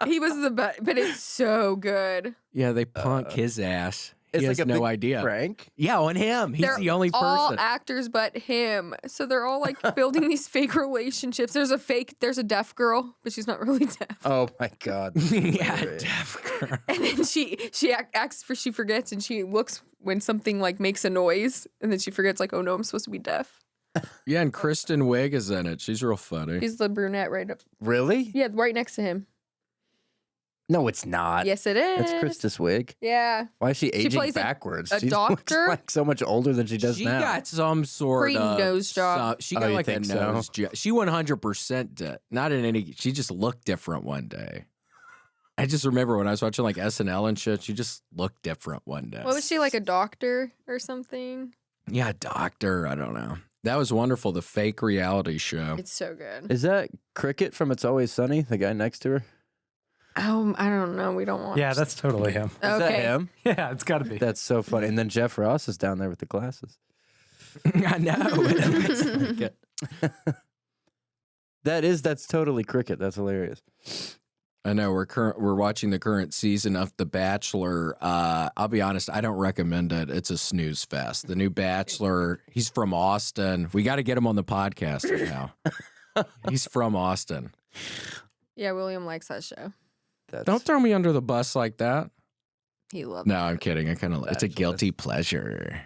[SPEAKER 5] He was the best, but it's so good.
[SPEAKER 2] Yeah, they punk his ass. He
[SPEAKER 3] It's
[SPEAKER 2] has
[SPEAKER 3] like a
[SPEAKER 2] no
[SPEAKER 3] big
[SPEAKER 2] idea.
[SPEAKER 3] prank.
[SPEAKER 2] Yeah, on him. He's
[SPEAKER 5] They're
[SPEAKER 2] the only
[SPEAKER 5] all
[SPEAKER 2] person.
[SPEAKER 5] actors but him. So they're all like building these fake relationships. There's a deaf girl, but she's not really deaf.
[SPEAKER 3] Oh my god.
[SPEAKER 2] Yeah,
[SPEAKER 3] Hilarious.
[SPEAKER 2] deaf girl.
[SPEAKER 5] And then she forgets and she looks when something like makes a noise and then she forgets like, oh no, I'm supposed to be deaf.
[SPEAKER 2] Yeah, and Kristen Wiig is in it. She's real funny.
[SPEAKER 5] She's the brunette right up.
[SPEAKER 3] Really?
[SPEAKER 5] Yeah, right next to him.
[SPEAKER 3] No, it's not.
[SPEAKER 5] Yes, it is.
[SPEAKER 3] It's Christus Wiig.
[SPEAKER 5] Yeah.
[SPEAKER 3] Why is she aging
[SPEAKER 5] plays
[SPEAKER 3] backwards?
[SPEAKER 5] a
[SPEAKER 3] She
[SPEAKER 5] doctor?
[SPEAKER 3] looks like so much older than she does
[SPEAKER 2] She
[SPEAKER 3] now.
[SPEAKER 2] got some sort
[SPEAKER 5] Pre
[SPEAKER 2] of
[SPEAKER 5] nose job.
[SPEAKER 2] She
[SPEAKER 3] Oh,
[SPEAKER 2] got
[SPEAKER 3] you
[SPEAKER 2] like a
[SPEAKER 3] think so?
[SPEAKER 2] nose job. She 100% did. Not in any. She just looked different one day. I just remember when I was watching like SNL and shit. She just looked different one day.
[SPEAKER 5] What was she, like a doctor or something?
[SPEAKER 2] Yeah, doctor. I don't know. That was wonderful. The fake reality show.
[SPEAKER 5] It's so good.
[SPEAKER 3] Is that Cricket from It's Always Sunny? The guy next to her?
[SPEAKER 5] Oh, I don't know. We don't want.
[SPEAKER 4] Yeah, that's totally him.
[SPEAKER 3] Is that
[SPEAKER 5] Okay.
[SPEAKER 3] him?
[SPEAKER 4] Yeah, it's got to be.
[SPEAKER 3] That's so funny. And then Jeff Ross is down there with the glasses.
[SPEAKER 2] I know. It's like it.
[SPEAKER 3] That's totally Cricket. That's hilarious.
[SPEAKER 2] I know we're watching the current season of The Bachelor. I'll be honest, I don't recommend it. It's a snooze fest. The new Bachelor, he's from Austin. We got to get him on the podcast now. He's from Austin.
[SPEAKER 5] Yeah, William likes that show.
[SPEAKER 2] Don't throw me under the bus like that.
[SPEAKER 5] He loves
[SPEAKER 2] No, I'm kidding. I kind of. It's a guilty pleasure.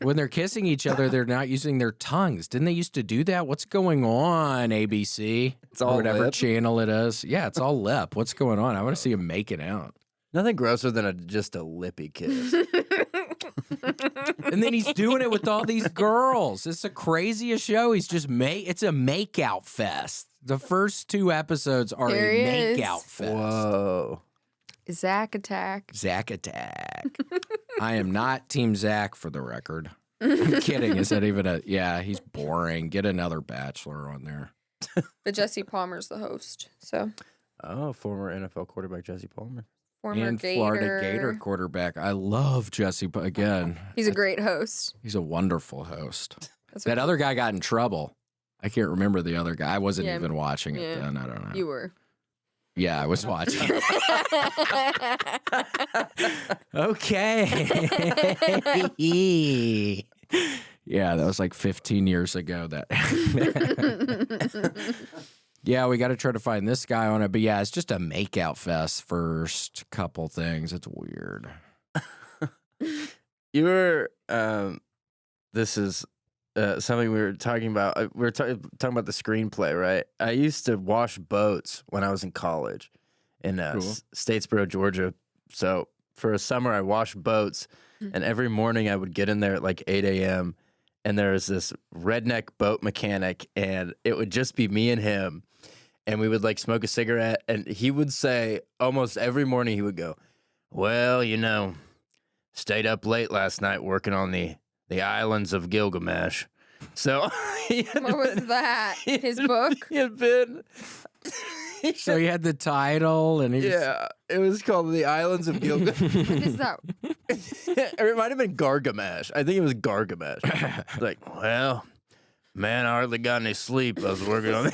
[SPEAKER 2] When they're kissing each other, they're not using their tongues. Didn't they used to do that? What's going on, ABC?
[SPEAKER 3] It's all
[SPEAKER 2] or whatever
[SPEAKER 3] lip.
[SPEAKER 2] channel it is. Yeah, it's all lip. What's going on? I want to see him make it out.
[SPEAKER 3] Nothing grosser than just a lippy kiss.
[SPEAKER 2] And then he's doing it with all these girls. It's the craziest show. He's just it's a makeout fest. The first 2 episodes are
[SPEAKER 5] There he
[SPEAKER 2] a
[SPEAKER 5] is.
[SPEAKER 2] makeout fest.
[SPEAKER 3] Whoa.
[SPEAKER 5] Zach Attack.
[SPEAKER 2] Zach Attack. I am not Team Zach for the record. I'm kidding. Is that even a? Yeah, he's boring. Get another Bachelor on there.
[SPEAKER 5] But Jesse Palmer's the host. So
[SPEAKER 3] Oh, former NFL quarterback Jesse Palmer.
[SPEAKER 5] former
[SPEAKER 2] And
[SPEAKER 5] Gator.
[SPEAKER 2] Florida Gator quarterback. I love Jesse. Again,
[SPEAKER 5] He's a great host.
[SPEAKER 2] he's a wonderful host.
[SPEAKER 5] That's
[SPEAKER 2] That
[SPEAKER 5] what
[SPEAKER 2] other guy got in trouble. I can't remember the other guy. I wasn't
[SPEAKER 5] Yeah.
[SPEAKER 2] even watching it
[SPEAKER 5] Yeah.
[SPEAKER 2] then. I don't know.
[SPEAKER 5] you were.
[SPEAKER 2] Yeah, I was watching. Okay. Yeah, that was like 15 years ago. That. Yeah, we got to try to find this guy on it. But yeah, it's just a makeout fest. First couple things. It's weird.
[SPEAKER 3] You were, this is something we were talking about. We were talking about the screenplay, right? I used to wash boats when I was in college in
[SPEAKER 2] Cool.
[SPEAKER 3] Statesboro, Georgia. So for a summer, I washed boats, and every morning I would get in there at like 8 a.m., and there was this redneck boat mechanic, and it would just be me and him. And we would like smoke a cigarette, and he would say almost every morning, he would go, well, you know, stayed up late last night working on the Islands of Gilgamesh. So
[SPEAKER 5] What was that? His book?
[SPEAKER 3] He had been.
[SPEAKER 2] So he had the title, and he just-
[SPEAKER 3] Yeah, it was called The Islands of Gilgamesh.
[SPEAKER 5] What is that?
[SPEAKER 3] It might have been Gargamesh. I think it was Gargamesh. Like, well, man, I hardly got any sleep. I was working on the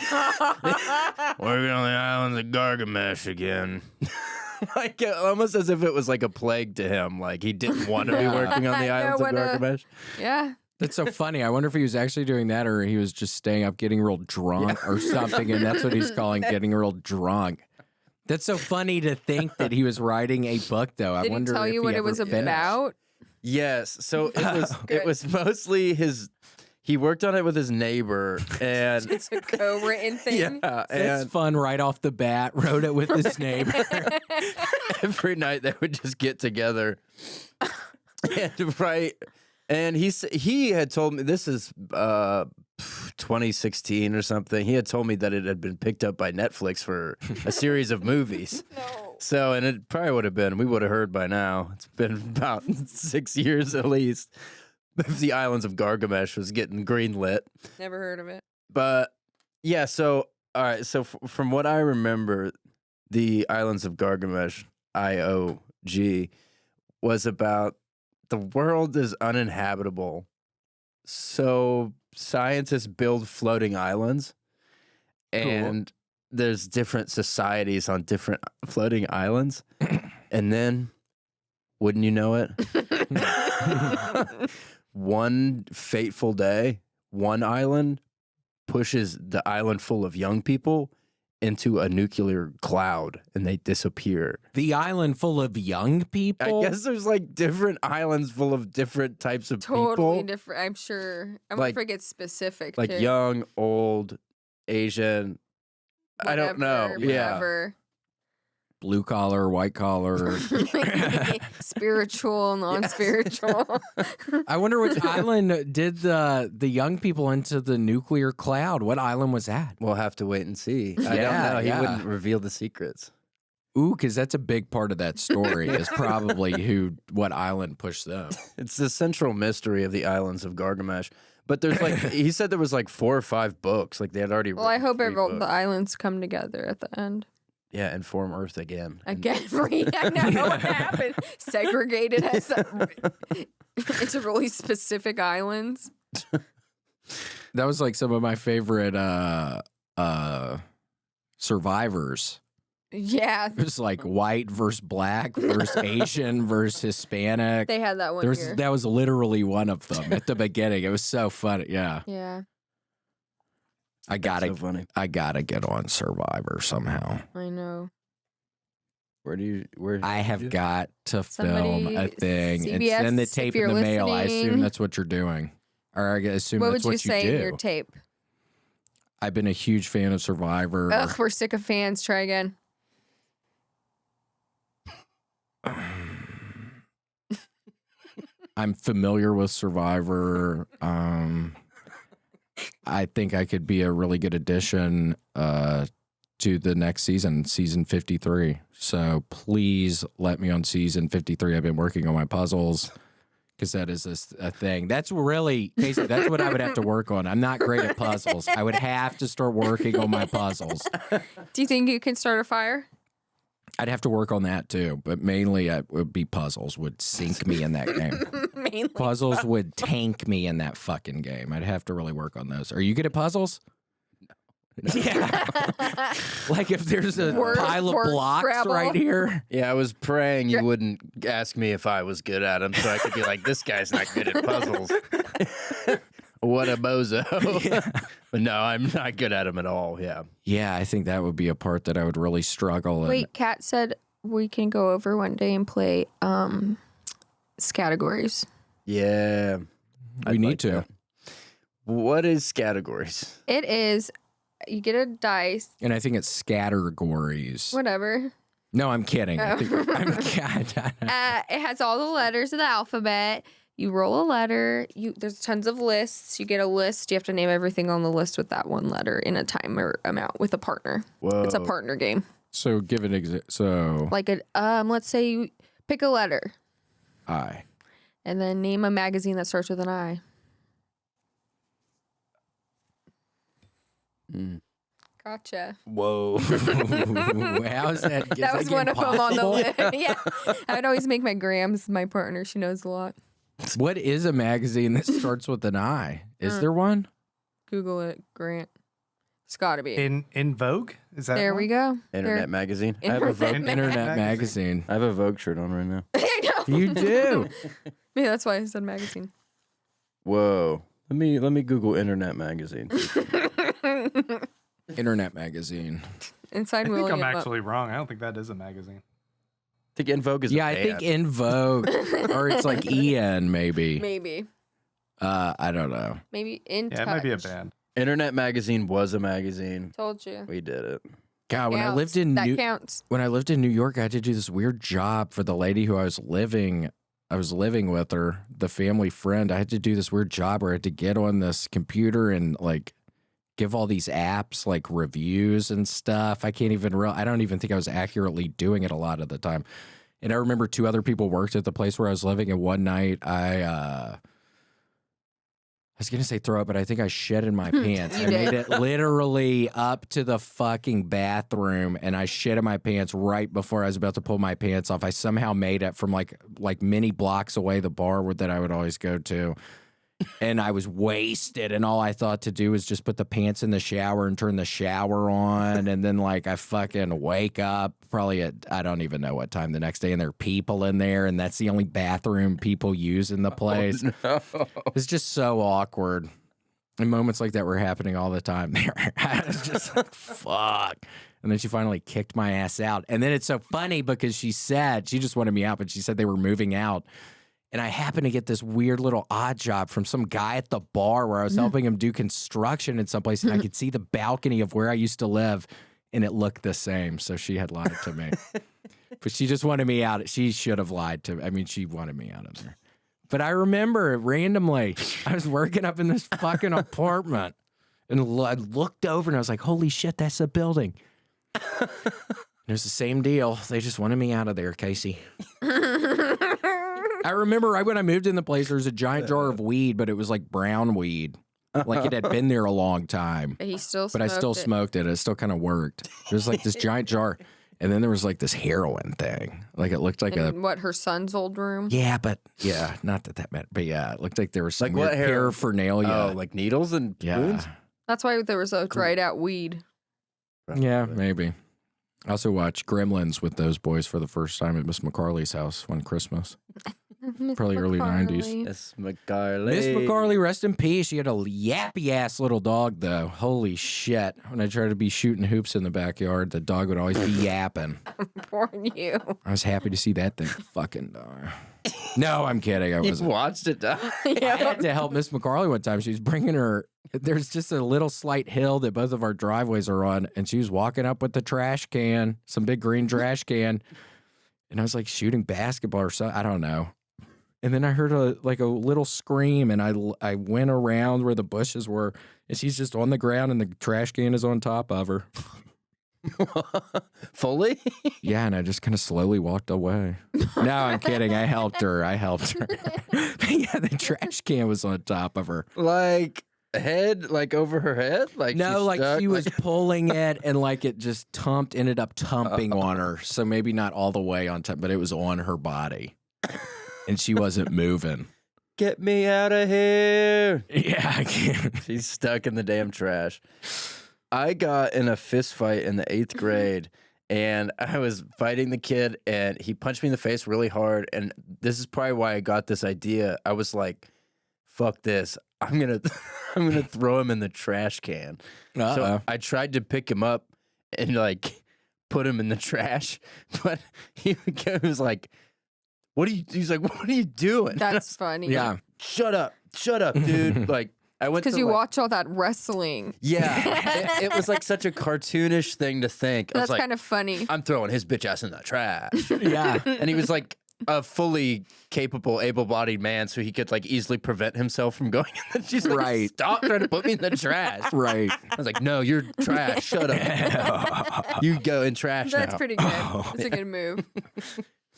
[SPEAKER 3] Islands of Gargamesh again. Like almost as if it was like a plague to him. Like he didn't want to be working on the
[SPEAKER 5] I
[SPEAKER 3] Islands
[SPEAKER 5] know
[SPEAKER 3] of
[SPEAKER 5] what
[SPEAKER 3] Gargamesh.
[SPEAKER 5] Yeah.
[SPEAKER 2] That's so funny. I wonder if he was actually doing that or he was just staying up getting real drunk or something. And that's what he's calling getting real drunk. That's so funny to think that he was writing a book, though. I
[SPEAKER 5] Did he
[SPEAKER 2] wonder
[SPEAKER 5] tell
[SPEAKER 2] if
[SPEAKER 5] you
[SPEAKER 2] he
[SPEAKER 5] what it
[SPEAKER 2] ever
[SPEAKER 5] was
[SPEAKER 2] finished.
[SPEAKER 5] about?
[SPEAKER 3] Yes. So it was.
[SPEAKER 5] Good.
[SPEAKER 3] It was mostly his. He worked on it with his neighbor, and
[SPEAKER 5] It's a co-written thing.
[SPEAKER 3] yeah,
[SPEAKER 2] That's
[SPEAKER 3] and
[SPEAKER 2] fun right off the bat. Wrote it with his neighbor.
[SPEAKER 3] every night they would just get together and write. And he had told me this is 2016 or something. He had told me that it had been picked up by Netflix for a series of movies.
[SPEAKER 5] No.
[SPEAKER 3] So, and it probably would have been, we would have heard by now. It's been about 6 years at least. If the Islands of Gargamesh was getting greenlit.
[SPEAKER 5] Never heard of it.
[SPEAKER 3] But yeah, so all right, so from what I remember, the Islands of Gargamesh, IOG, was about the world is uninhabitable. So scientists build floating islands, and there's different societies on different floating islands. And then, wouldn't you know it? One fateful day, one island pushes the island full of young people into a nuclear cloud, and they disappear.
[SPEAKER 2] The island full of young people?
[SPEAKER 3] I guess there's like different islands full of different types of
[SPEAKER 5] Totally
[SPEAKER 3] people.
[SPEAKER 5] different. I'm sure. I'm
[SPEAKER 3] Like-
[SPEAKER 5] gonna get specific.
[SPEAKER 3] Like
[SPEAKER 5] too.
[SPEAKER 3] young, old, Asian. I don't know.
[SPEAKER 5] Whatever,
[SPEAKER 3] Yeah.
[SPEAKER 5] whatever.
[SPEAKER 2] Blue collar, white collar.
[SPEAKER 5] Spiritual, non-spiritual.
[SPEAKER 2] I wonder which island did the young people into the nuclear cloud. What island was that?
[SPEAKER 3] We'll have to wait and see. I
[SPEAKER 2] Yeah,
[SPEAKER 3] don't know. He
[SPEAKER 2] yeah.
[SPEAKER 3] wouldn't reveal the secrets.
[SPEAKER 2] Ooh, because that's a big part of that story is probably what island pushed them.
[SPEAKER 3] It's the central mystery of the Islands of Gargamesh. But there's like, he said there was like 4 or 5 books. Like they had already
[SPEAKER 5] Well, I
[SPEAKER 3] written
[SPEAKER 5] hope
[SPEAKER 3] 3
[SPEAKER 5] the
[SPEAKER 3] books.
[SPEAKER 5] islands come together at the end.
[SPEAKER 3] Yeah, and form Earth again.
[SPEAKER 5] Again, I know what happened. Segregated as it's a really specific islands.
[SPEAKER 2] That was like some of my favorite survivors.
[SPEAKER 5] Yeah,
[SPEAKER 2] It was like white versus black versus Asian versus Hispanic.
[SPEAKER 5] they had that one year.
[SPEAKER 2] That was literally one of them at the beginning. It was so funny. Yeah.
[SPEAKER 5] Yeah,
[SPEAKER 2] I
[SPEAKER 3] That's so funny.
[SPEAKER 2] gotta get on Survivor somehow.
[SPEAKER 5] I know.
[SPEAKER 3] Where
[SPEAKER 2] I have got to film
[SPEAKER 5] Somebody-
[SPEAKER 2] a thing and
[SPEAKER 5] CBS,
[SPEAKER 2] send the
[SPEAKER 5] if
[SPEAKER 2] tape in
[SPEAKER 5] you're
[SPEAKER 2] the mail. I assume
[SPEAKER 5] listening.
[SPEAKER 2] that's what you're doing. Or I assume
[SPEAKER 5] What
[SPEAKER 2] that's
[SPEAKER 5] would you
[SPEAKER 2] what
[SPEAKER 5] say
[SPEAKER 2] do.
[SPEAKER 5] in your tape?
[SPEAKER 2] I've been a huge fan of Survivor.
[SPEAKER 5] Ugh, we're sick of fans. Try again.
[SPEAKER 2] I'm familiar with Survivor. I think I could be a really good addition to the next season, season 53. So please let me on season 53. I've been working on my puzzles because that is a thing. That's really, Casey, that's what I would have to work on. I'm not great at puzzles. I would have to start working on my puzzles.
[SPEAKER 5] Do you think you can start a fire?
[SPEAKER 2] I'd have to work on that too, but mainly it would be puzzles would sink me in that game.
[SPEAKER 5] Mainly.
[SPEAKER 2] Puzzles would tank me in that fucking game. I'd have to really work on those. Are you good at puzzles? No. Yeah. Like if there's a pile of blocks
[SPEAKER 5] Scrabble.
[SPEAKER 2] right here.
[SPEAKER 3] Yeah, I was praying you wouldn't ask me if I was good at them, so I could be like, this guy's not good at puzzles. What a bozo. But no, I'm not good at them at all. Yeah.
[SPEAKER 2] Yeah, I think that would be a part that I would really struggle in.
[SPEAKER 5] Wait, Kat said we can go over one day and play categories.
[SPEAKER 3] Yeah.
[SPEAKER 2] We
[SPEAKER 3] I'd
[SPEAKER 2] need
[SPEAKER 3] like
[SPEAKER 2] to.
[SPEAKER 3] that. What is categories?
[SPEAKER 5] It is, you get a dice,
[SPEAKER 2] And I think it's scattergories.
[SPEAKER 5] whatever.
[SPEAKER 2] No, I'm kidding. I
[SPEAKER 5] Oh.
[SPEAKER 2] think
[SPEAKER 5] It has all the letters of the alphabet. You roll a letter. There's tons of lists. You get a list. You have to name everything on the list with that one letter in a timer amount with a partner.
[SPEAKER 3] Whoa.
[SPEAKER 5] It's a partner game.
[SPEAKER 2] So give an example. So
[SPEAKER 5] Like let's say you pick a letter
[SPEAKER 2] I.
[SPEAKER 5] and then name a magazine that starts with an I. Gotcha.
[SPEAKER 3] Whoa.
[SPEAKER 2] How's that?
[SPEAKER 5] That was one of them on the list. Yeah. I would always make my Grams my partner. She knows a lot.
[SPEAKER 2] What is a magazine that starts with an I? Is there one?
[SPEAKER 5] Google it, Grant. It's got to be.
[SPEAKER 4] In Vogue? Is that
[SPEAKER 5] There
[SPEAKER 4] one?
[SPEAKER 5] we go.
[SPEAKER 3] Internet magazine. I have a Vogue.
[SPEAKER 2] Internet magazine.
[SPEAKER 3] I have a Vogue shirt on right now.
[SPEAKER 5] I know.
[SPEAKER 2] You do.
[SPEAKER 5] Maybe that's why I said magazine.
[SPEAKER 3] Whoa. Let me Google internet magazine.
[SPEAKER 2] Internet magazine.
[SPEAKER 5] Inside
[SPEAKER 4] I think
[SPEAKER 5] William.
[SPEAKER 4] I'm actually wrong. I don't think that is a magazine.
[SPEAKER 3] I think In Vogue is
[SPEAKER 2] Yeah,
[SPEAKER 3] a
[SPEAKER 2] I think
[SPEAKER 3] band.
[SPEAKER 2] In Vogue, or it's like EN maybe.
[SPEAKER 5] Maybe.
[SPEAKER 2] I don't know.
[SPEAKER 5] Maybe in
[SPEAKER 4] Yeah,
[SPEAKER 5] touch.
[SPEAKER 4] it might be a band.
[SPEAKER 3] Internet magazine was a magazine.
[SPEAKER 5] Told you.
[SPEAKER 3] We did it.
[SPEAKER 2] God, when I
[SPEAKER 5] Counts.
[SPEAKER 2] lived in
[SPEAKER 5] that counts.
[SPEAKER 2] when I lived in New York, I had to do this weird job for the lady who I was living with her, the family friend. I had to do this weird job where I had to get on this computer and like give all these apps like reviews and stuff. I don't even think I was accurately doing it a lot of the time. And I remember 2 other people worked at the place where I was living, and one night I was going to say throw up, but I think I shit in my pants.
[SPEAKER 5] You
[SPEAKER 2] I made
[SPEAKER 5] did.
[SPEAKER 2] it literally up to the fucking bathroom, and I shit in my pants right before I was about to pull my pants off. I somehow made it from like many blocks away, the bar that I would always go to. And I was wasted, and all I thought to do was just put the pants in the shower and turn the shower on. And then, like, I fucking wake up probably at, I don't even know what time the next day, and there are people in there, and that's the only bathroom people use in the place.
[SPEAKER 3] No.
[SPEAKER 2] It's just so awkward. And moments like that were happening all the time there. I was just like, fuck. And then she finally kicked my ass out. And then it's so funny because she just wanted me out, but she said they were moving out. And I happened to get this weird little odd job from some guy at the bar where I was helping him do construction in some place, and I could see the balcony of where I used to live, and it looked the same. So she had lied to me. But she just wanted me out. She should have lied to me. I mean, she wanted me out of there. But I remember randomly, I was working up in this fucking apartment, and I looked over, and I was like, holy shit, that's the building. It was the same deal. They just wanted me out of there, Casey. I remember right when I moved in the place, there was a giant jar of weed, but it was like brown weed. Like it had been there a long time.
[SPEAKER 5] He still
[SPEAKER 2] But I still smoked it. It still kind of worked. There was like this giant jar. And then there was like this heroin thing. Like it looked like
[SPEAKER 5] in what, her son's old room?
[SPEAKER 2] Yeah, but yeah, not that meant. But yeah, it looked like there was some
[SPEAKER 3] Like what
[SPEAKER 2] weird
[SPEAKER 3] heroin?
[SPEAKER 2] paraphernalia.
[SPEAKER 3] Oh, like needles and spoons?
[SPEAKER 2] yeah.
[SPEAKER 5] That's why there was a dried out weed.
[SPEAKER 2] Yeah, maybe. I also watched Gremlins with those boys for the first time at Miss McCarley's house one Christmas. Probably early 90s.
[SPEAKER 3] Miss McCarley.
[SPEAKER 2] Miss McCarley, rest in peace. She had a yappy ass little dog, though. Holy shit. When I tried to be shooting hoops in the backyard, the dog would always be yapping.
[SPEAKER 5] Poor you.
[SPEAKER 2] I was happy to see that thing fucking die. No, I'm kidding. I
[SPEAKER 3] You
[SPEAKER 2] wasn't.
[SPEAKER 3] watched it die.
[SPEAKER 2] I had to help Miss McCarley one time. She was bringing her. There's just a little slight hill that both of our driveways are on, and she was walking up with the trash can, some big green trash can, and I was like shooting basketball or something. I don't know. And then I heard a little scream, and I went around where the bushes were, and she's just on the ground, and the trash can is on top of her.
[SPEAKER 3] Fully?
[SPEAKER 2] Yeah, and I just kind of slowly walked away. No, I'm kidding. I helped her. But yeah, the trash can was on top of her.
[SPEAKER 3] Like head, like over her head? Like
[SPEAKER 2] No,
[SPEAKER 3] she's
[SPEAKER 2] like
[SPEAKER 3] stuck?
[SPEAKER 2] she was pulling it, and like it just ended up tumping on her. So maybe not all the way on top, but it was on her body. And she wasn't moving.
[SPEAKER 3] Get me out of here.
[SPEAKER 2] Yeah, I can't.
[SPEAKER 3] She's stuck in the damn trash. I got in a fist fight in the 8th grade, and I was fighting the kid, and he punched me in the face really hard. And this is probably why I got this idea. I was like, fuck this. I'm gonna throw him in the trash can. So I tried to pick him up and like put him in the trash, but he was like, he's like, what are you doing?
[SPEAKER 5] That's funny.
[SPEAKER 2] Yeah.
[SPEAKER 3] Shut up, dude. Like I went
[SPEAKER 5] Because
[SPEAKER 3] to
[SPEAKER 5] you
[SPEAKER 3] like,
[SPEAKER 5] watch all that wrestling.
[SPEAKER 3] Yeah, it was like such a cartoonish thing to think. I was
[SPEAKER 5] That's
[SPEAKER 3] like,
[SPEAKER 5] kind of funny.
[SPEAKER 3] I'm throwing his bitch ass in the trash.
[SPEAKER 2] Yeah.
[SPEAKER 3] And he was like a fully capable, able-bodied man, so he could like easily prevent himself from going in the She's like,
[SPEAKER 2] Right.
[SPEAKER 3] stop trying to put me in the trash.
[SPEAKER 2] Right.
[SPEAKER 3] I was like, no, you're trash. Shut up. You go in trash
[SPEAKER 5] That's
[SPEAKER 3] now.
[SPEAKER 5] pretty good. That's a good move.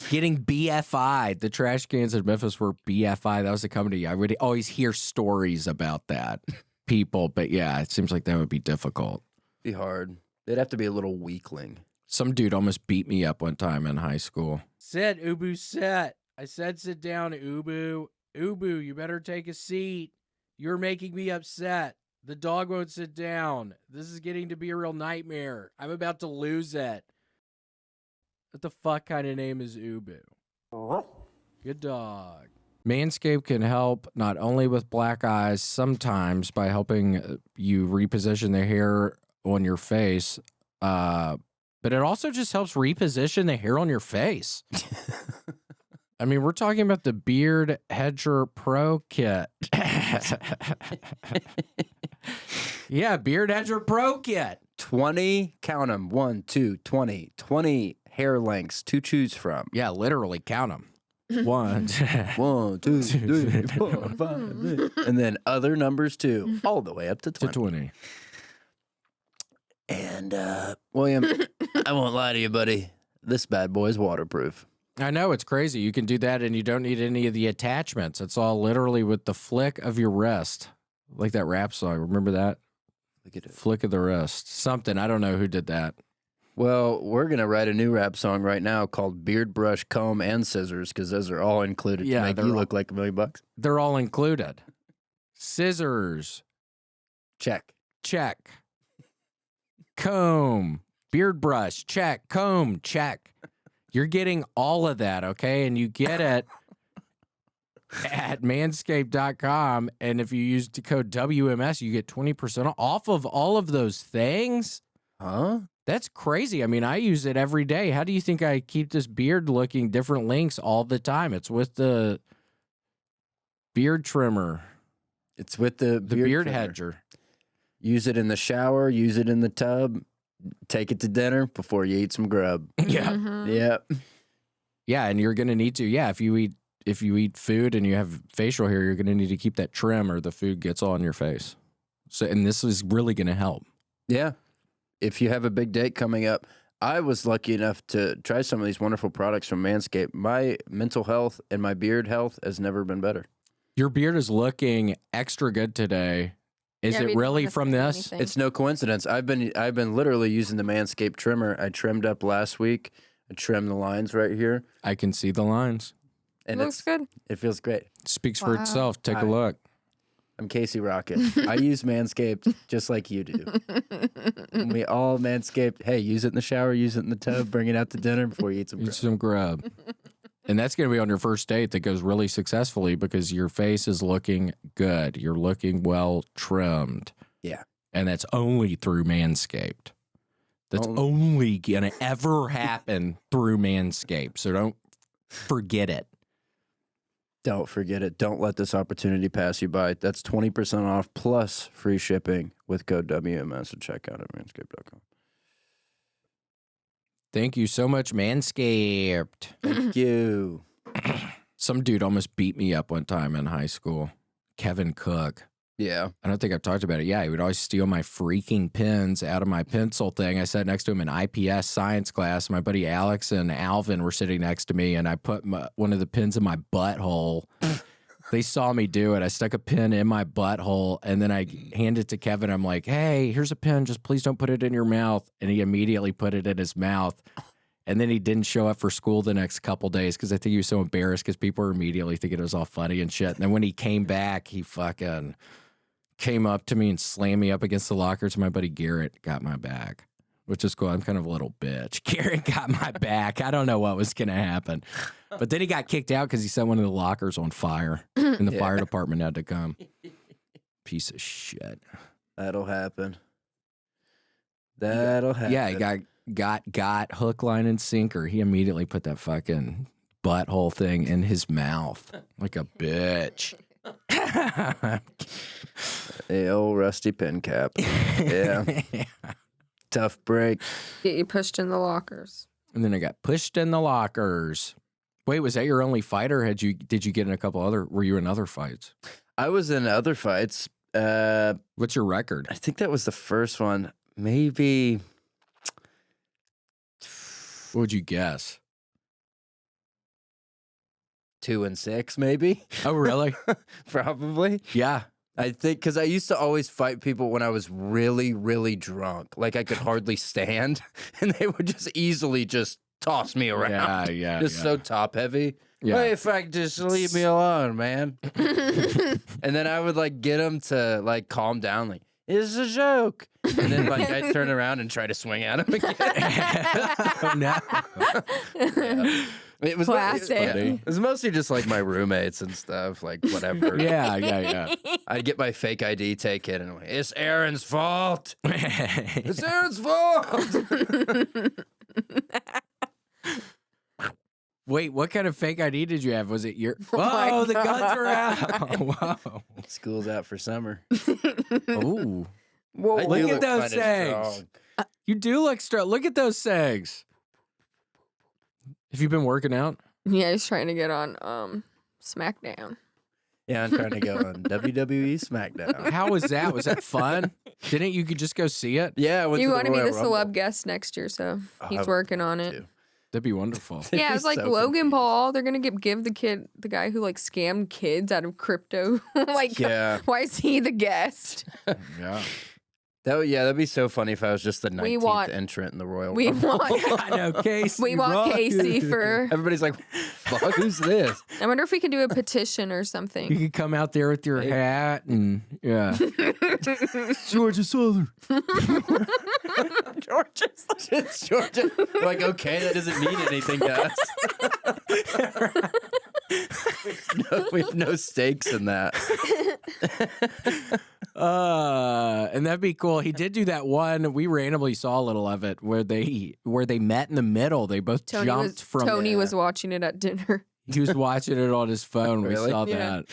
[SPEAKER 2] Getting BFI. The trash cans in Memphis were BFI. That was a company. I would always hear stories about that. People. But yeah, it seems like that would be difficult.
[SPEAKER 3] Be hard. They'd have to be a little weakling.
[SPEAKER 2] Some dude almost beat me up one time in high school. Sit, Ubu, sit. I said sit down, Ubu. Ubu, you better take a seat. You're making me upset. The dog won't sit down. This is getting to be a real nightmare. I'm about to lose it. What the fuck kind of name is Ubu? Good dog. Manscaped can help not only with black eyes, sometimes by helping you reposition the hair on your face, but it also just helps reposition the hair on your face. I mean, we're talking about the Beard Hedger Pro Kit. Yeah, Beard Hedger Pro Kit.
[SPEAKER 3] 20, count them. 1, 2, 20. 20 hair lengths to choose from.
[SPEAKER 2] Yeah, literally count them. 1,
[SPEAKER 3] 1, 2, 3, 4, 5, 6. And then other numbers too, all the way up to 20.
[SPEAKER 2] to 20.
[SPEAKER 3] And William, I won't lie to you, buddy. This bad boy is waterproof.
[SPEAKER 2] I know, it's crazy. You can do that and you don't need any of the attachments. It's all literally with the flick of your wrist. Like that rap song. Remember that?
[SPEAKER 3] Look at it.
[SPEAKER 2] Flick of the wrist. Something. I don't know who did that.
[SPEAKER 3] Well, we're going to write a new rap song right now called Beard Brush, Comb, and Scissors because those are all included
[SPEAKER 2] Yeah,
[SPEAKER 3] to make
[SPEAKER 2] they're
[SPEAKER 3] you
[SPEAKER 2] all-
[SPEAKER 3] look like $1 million.
[SPEAKER 2] They're all included. Scissors.
[SPEAKER 3] Check.
[SPEAKER 2] Check. Comb. Beard brush. Check. Comb. Check. You're getting all of that, okay? And you get it at manscaped.com. And if you use the code WMS, you get 20% off of all of those things.
[SPEAKER 3] Huh?
[SPEAKER 2] That's crazy. I mean, I use it every day. How do you think I keep this beard looking different lengths all the time? It's with the beard trimmer,
[SPEAKER 3] It's with the
[SPEAKER 2] beard
[SPEAKER 3] trimmer.
[SPEAKER 2] hedger.
[SPEAKER 3] Use it in the shower. Use it in the tub. Take it to dinner before you eat some grub.
[SPEAKER 2] Yeah.
[SPEAKER 5] Mhm.
[SPEAKER 3] Yep.
[SPEAKER 2] Yeah, and you're gonna need to. Yeah, if you eat food and you have facial hair, you're gonna need to keep that trim, or the food gets all on your face. So, and this is really gonna help.
[SPEAKER 3] Yeah. If you have a big date coming up, I was lucky enough to try some of these wonderful products from Manscaped. My mental health and my beard health has never been better.
[SPEAKER 2] Your beard is looking extra good today. Is
[SPEAKER 5] Yeah, we
[SPEAKER 2] it
[SPEAKER 5] didn't
[SPEAKER 2] really
[SPEAKER 5] wanna
[SPEAKER 2] from
[SPEAKER 5] say
[SPEAKER 2] this?
[SPEAKER 5] anything.
[SPEAKER 3] It's no coincidence. I've been literally using the Manscaped trimmer. I trimmed up last week. I trimmed the lines right here,
[SPEAKER 2] I can see the lines.
[SPEAKER 3] and
[SPEAKER 5] Looks good.
[SPEAKER 3] it feels great.
[SPEAKER 2] It speaks for
[SPEAKER 5] Wow.
[SPEAKER 2] itself. Take
[SPEAKER 3] Hi.
[SPEAKER 2] a look.
[SPEAKER 3] I'm Casey Rocket. I use Manscaped just like you do. We all Manscaped. Hey, use it in the shower, use it in the tub, bring it out to dinner before you eat some.
[SPEAKER 2] Eat
[SPEAKER 3] grub.
[SPEAKER 2] some grub. And that's going to be on your first date that goes really successfully because your face is looking good. You're looking well trimmed.
[SPEAKER 3] Yeah.
[SPEAKER 2] And that's only through Manscaped. That's only going to ever happen through Manscaped. So don't forget it.
[SPEAKER 3] Don't forget it. Don't let this opportunity pass you by. That's 20% off plus free shipping with code WMS at checkout at manscaped.com.
[SPEAKER 2] Thank you so much, Manscaped.
[SPEAKER 3] Thank you.
[SPEAKER 2] Some dude almost beat me up one time in high school. Kevin Cook.
[SPEAKER 3] Yeah.
[SPEAKER 2] I don't think I've talked about it. Yeah, he would always steal my freaking pens out of my pencil thing. I sat next to him in IPS science class. My buddy Alex and Alvin were sitting next to me, and I put one of the pins in my butthole. They saw me do it. I stuck a pin in my butthole, and then I handed it to Kevin. I'm like, hey, here's a pin. Just please don't put it in your mouth. And he immediately put it in his mouth. And then he didn't show up for school the next couple days because I think he was so embarrassed because people were immediately thinking it was all funny and shit. And then when he came back, he fucking came up to me and slammed me up against the lockers. My buddy Garrett got my back, which is cool. I'm kind of a little bitch. Garrett got my back. I don't know what was going to happen. But then he got kicked out because he set one of the lockers on fire and the fire department had to come. Piece of shit.
[SPEAKER 3] That'll happen. That'll happen.
[SPEAKER 2] Yeah, he got hook, line, and sinker. He immediately put that fucking butthole thing in his mouth like a bitch.
[SPEAKER 3] The old rusty pen cap. Yeah. Tough break.
[SPEAKER 5] Get you pushed in the lockers.
[SPEAKER 2] And then I got pushed in the lockers. Wait, was that your only fight, or did you get in a couple other? Were you in other fights?
[SPEAKER 3] I was in other fights.
[SPEAKER 2] What's your record?
[SPEAKER 3] I think that was the first one. Maybe
[SPEAKER 2] What would you guess?
[SPEAKER 3] 2-6, maybe.
[SPEAKER 2] Oh, really?
[SPEAKER 3] Probably.
[SPEAKER 2] Yeah.
[SPEAKER 3] I think because I used to always fight people when I was really, really drunk. Like I could hardly stand, and they would just easily just toss me around.
[SPEAKER 2] Yeah.
[SPEAKER 3] Just so top heavy.
[SPEAKER 2] Yeah.
[SPEAKER 3] Hey, if I could just leave me alone, man. And then I would like get them to like calm down, like it's a joke. And then like I'd turn around and try to swing at them again.
[SPEAKER 2] Oh, no.
[SPEAKER 3] Yeah. It was
[SPEAKER 5] Classic.
[SPEAKER 3] It was mostly just like my roommates and stuff, like whatever.
[SPEAKER 2] Yeah.
[SPEAKER 3] I'd get my fake ID taken and I'm like, it's Aaron's fault.
[SPEAKER 2] Oh,
[SPEAKER 3] It's Aaron's fault.
[SPEAKER 2] Wait, what kind of fake ID did you have? Was it your?
[SPEAKER 5] my
[SPEAKER 2] Oh, the guns
[SPEAKER 5] God.
[SPEAKER 2] are out. Whoa.
[SPEAKER 3] School's out for summer.
[SPEAKER 2] Ooh.
[SPEAKER 5] Whoa.
[SPEAKER 3] I do
[SPEAKER 2] Look at
[SPEAKER 3] look
[SPEAKER 2] those
[SPEAKER 3] kinda
[SPEAKER 2] things.
[SPEAKER 3] strong.
[SPEAKER 2] You do look strong. Look at those segs. Have you been working out?
[SPEAKER 5] Yeah, he's trying to get on SmackDown.
[SPEAKER 3] Yeah, I'm trying to go on WWE SmackDown.
[SPEAKER 2] How was that? Was that fun? Didn't you could just go see it?
[SPEAKER 3] Yeah, I went
[SPEAKER 5] You
[SPEAKER 3] to
[SPEAKER 5] want to be
[SPEAKER 3] Royal
[SPEAKER 5] the
[SPEAKER 3] Rumble.
[SPEAKER 5] celeb guest next year, so
[SPEAKER 3] I
[SPEAKER 5] he's
[SPEAKER 3] would
[SPEAKER 5] working on
[SPEAKER 3] love
[SPEAKER 5] it.
[SPEAKER 3] to.
[SPEAKER 2] That'd be wonderful.
[SPEAKER 5] Yeah, it's like
[SPEAKER 3] So
[SPEAKER 5] Logan
[SPEAKER 3] confused.
[SPEAKER 5] Paul. They're gonna give the guy who like scammed kids out of crypto. Like,
[SPEAKER 3] Yeah.
[SPEAKER 5] why is he the guest?
[SPEAKER 2] Yeah.
[SPEAKER 3] That'd be so funny if I was just the 19th
[SPEAKER 5] want-
[SPEAKER 3] entrant in the Royal
[SPEAKER 5] We
[SPEAKER 3] Rumble.
[SPEAKER 5] want
[SPEAKER 2] I know, Casey.
[SPEAKER 5] we want
[SPEAKER 2] rock.
[SPEAKER 5] Casey for.
[SPEAKER 3] Everybody's like, fuck, who's this?
[SPEAKER 5] I wonder if we can do a petition or
[SPEAKER 2] You
[SPEAKER 5] something.
[SPEAKER 2] could come out there with your hat and yeah. Georgia Southern.
[SPEAKER 3] It's Georgia. Like, okay, that doesn't mean anything to us. We have no stakes in that.
[SPEAKER 2] And that'd be cool. He did do that one. We randomly saw a little of it where they met in the middle. They both jumped from.
[SPEAKER 5] Tony was watching it at dinner.
[SPEAKER 2] He was watching it on his phone.
[SPEAKER 3] Really?
[SPEAKER 2] We saw
[SPEAKER 5] Yeah.
[SPEAKER 2] that.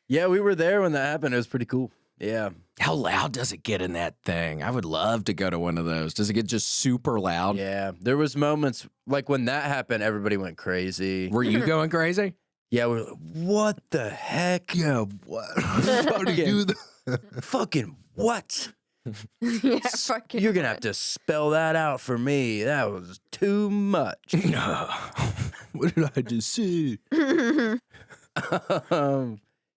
[SPEAKER 3] Yeah, we were there when that happened. It was pretty cool. Yeah.
[SPEAKER 2] How loud does it get in that thing? I would love to go to one of those. Does it get just super loud?
[SPEAKER 3] Yeah. There was moments like when that happened, everybody went crazy.
[SPEAKER 2] Were you going crazy?
[SPEAKER 3] Yeah, we were like, what the heck?
[SPEAKER 2] Yeah. What?
[SPEAKER 3] How do you do that? Fucking what?
[SPEAKER 5] Yeah, fucking.
[SPEAKER 3] You're going to have to spell that out for me. That was too much.
[SPEAKER 2] What did I just say?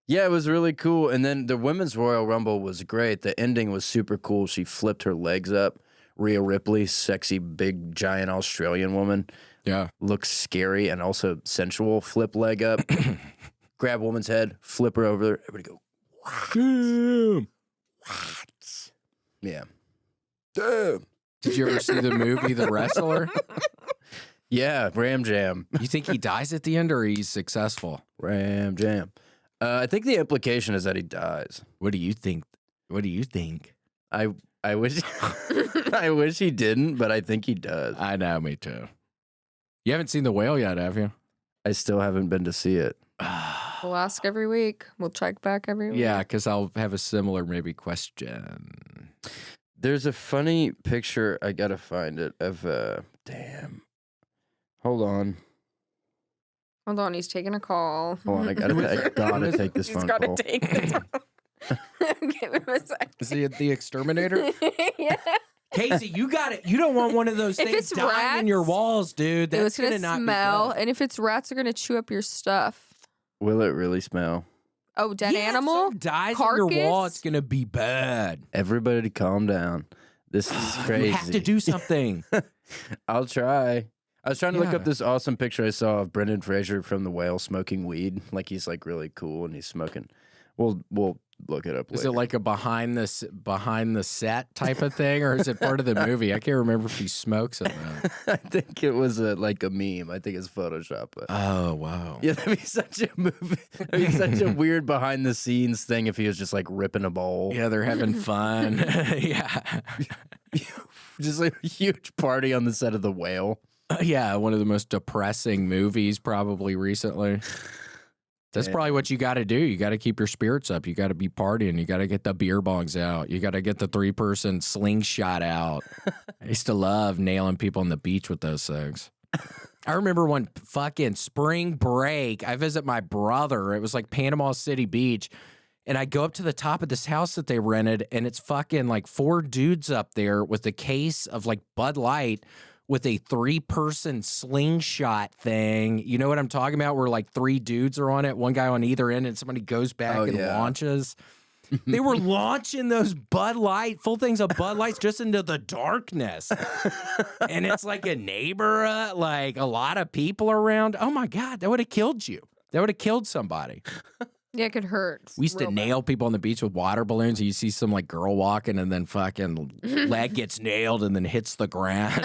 [SPEAKER 3] Yeah, it was really cool. And then the Women's Royal Rumble was great. The ending was super cool. She flipped her legs up. Rhea Ripley, sexy, big, giant Australian woman.
[SPEAKER 2] Yeah.
[SPEAKER 3] Looks scary and also sensual. Flip leg up, grab woman's head, flip her over. Everybody go,
[SPEAKER 2] Damn.
[SPEAKER 3] what? Yeah. Damn.
[SPEAKER 2] Did you ever see the movie The Wrestler?
[SPEAKER 3] Yeah, Ram Jam.
[SPEAKER 2] You think he dies at the end or he's successful?
[SPEAKER 3] Ram Jam. I think the implication is that he dies.
[SPEAKER 2] What do you think? What do you think?
[SPEAKER 3] I wish I wish he didn't, but I think he does.
[SPEAKER 2] I know, me too. You haven't seen The Whale yet, have you?
[SPEAKER 3] I still haven't been to see it.
[SPEAKER 5] We'll ask every week. We'll check back every week.
[SPEAKER 2] Yeah, because I'll have a similar maybe question.
[SPEAKER 3] There's a funny picture, I gotta find it, of damn. Hold on.
[SPEAKER 5] Hold on, he's taking a call.
[SPEAKER 3] Hold on, I gotta take this
[SPEAKER 5] He's
[SPEAKER 3] phone
[SPEAKER 5] gotta
[SPEAKER 3] call.
[SPEAKER 5] take this phone. Give him a second.
[SPEAKER 2] Is he the exterminator?
[SPEAKER 5] Yeah.
[SPEAKER 2] Casey, you got it. You don't want one of those
[SPEAKER 5] If
[SPEAKER 2] things
[SPEAKER 5] it's
[SPEAKER 2] dying in your
[SPEAKER 5] rats,
[SPEAKER 2] walls, dude.
[SPEAKER 5] It was
[SPEAKER 2] That's
[SPEAKER 5] gonna
[SPEAKER 2] not be
[SPEAKER 5] smell,
[SPEAKER 2] good.
[SPEAKER 5] and if it's rats, they're gonna chew up your stuff.
[SPEAKER 3] Will it really smell?
[SPEAKER 5] Oh, dead
[SPEAKER 2] Yeah, if
[SPEAKER 5] animal?
[SPEAKER 2] something dies in your wall,
[SPEAKER 5] Carcass?
[SPEAKER 2] it's gonna be bad.
[SPEAKER 3] Everybody calm down. This is crazy.
[SPEAKER 2] You have to do something.
[SPEAKER 3] I'll try. I was trying to look
[SPEAKER 2] Yeah.
[SPEAKER 3] up this awesome picture I saw of Brendan Fraser from The Whale smoking weed. Like he's like really cool and he's smoking. We'll look it up later.
[SPEAKER 2] Is it like a behind the set type of thing, or is it part of the movie? I can't remember if he smokes it.
[SPEAKER 3] I think it was like a meme. I think it's Photoshop. But
[SPEAKER 2] Oh wow!
[SPEAKER 3] yeah, that'd be such a movie. That'd be such a weird behind the scenes thing if he was just like ripping a bowl.
[SPEAKER 2] Yeah, they're having fun. Yeah,
[SPEAKER 3] Just like a huge party on the set of The Whale.
[SPEAKER 2] yeah. One of the most depressing movies probably recently. That's probably what you got to do. You got to keep your spirits up. You got to be partying. You got to get the beer bongs out. You got to get the 3-person slingshot out. I used to love nailing people on the beach with those things. I remember one fucking spring break. I visit my brother. It was like Panama City Beach. And I go up to the top of this house that they rented, and it's fucking like 4 dudes up there with a case of like Bud Light with a 3-person slingshot thing. You know what I'm talking about? Where like 3 dudes are on it, one guy on either end, and somebody goes back and
[SPEAKER 3] yeah.
[SPEAKER 2] launches. They were launching those Bud Light, full things of Bud Lights just into the darkness. And it's like a neighbor, like a lot of people around. Oh my God, that would have killed you. That would have killed somebody.
[SPEAKER 5] Yeah, it could hurt.
[SPEAKER 2] We used to
[SPEAKER 5] real bad.
[SPEAKER 2] nail people on the beach with water balloons. You see some like girl walking and then fucking leg gets nailed and then hits the ground.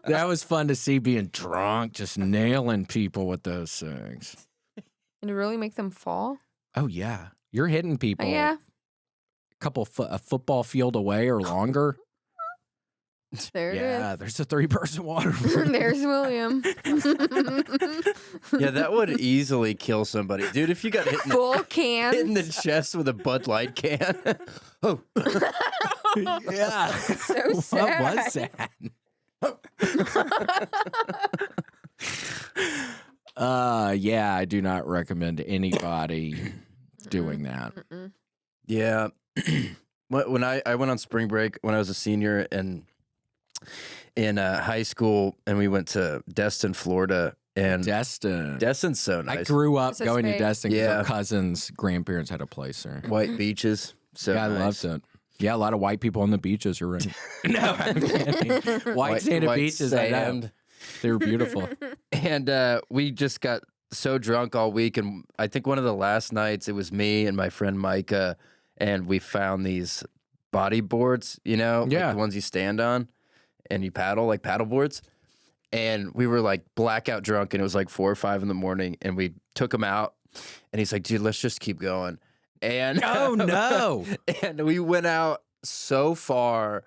[SPEAKER 2] That was fun to see, being drunk, just nailing people with those things.
[SPEAKER 5] Did it really make them fall?
[SPEAKER 2] Oh yeah, you're hitting people.
[SPEAKER 5] Yeah.
[SPEAKER 2] A football field away or longer.
[SPEAKER 5] There
[SPEAKER 2] Yeah,
[SPEAKER 5] it
[SPEAKER 2] there's a 3-person water
[SPEAKER 5] is.
[SPEAKER 2] balloon.
[SPEAKER 5] There's William.
[SPEAKER 3] Yeah, that would easily kill somebody. Dude, if you got hit in the,
[SPEAKER 5] Full
[SPEAKER 3] hit in the
[SPEAKER 5] cans.
[SPEAKER 3] chest with a Bud Light can. Oh.
[SPEAKER 2] Yeah.
[SPEAKER 5] So sad.
[SPEAKER 2] What was sad? Yeah, I do not recommend anybody doing that.
[SPEAKER 5] Mm-mm.
[SPEAKER 3] Yeah. When I went on spring break when I was a senior, and in high school, and we went to Destin, Florida. And Destin's so nice.
[SPEAKER 2] I grew up
[SPEAKER 5] It's a
[SPEAKER 2] going to
[SPEAKER 5] space.
[SPEAKER 2] Destin because
[SPEAKER 3] Yeah.
[SPEAKER 2] our cousins' grandparents had a place there.
[SPEAKER 3] White beaches. So
[SPEAKER 2] Yeah, I
[SPEAKER 3] nice.
[SPEAKER 2] loved it. Yeah, a lot of white people on the beaches. You're right. No, I'm kidding. White sanded beaches. I know.
[SPEAKER 3] sand.
[SPEAKER 2] They were beautiful.
[SPEAKER 3] And we just got so drunk all week. And I think one of the last nights, it was me and my friend Micah, and we found these body boards, like
[SPEAKER 2] Yeah.
[SPEAKER 3] the ones you stand on and you paddle, like paddle boards. And we were like blackout drunk, and it was like 4 or 5 in the morning, and we took them out. And he's like, dude, let's just keep going. And
[SPEAKER 2] Oh, no.
[SPEAKER 3] and we went out so far.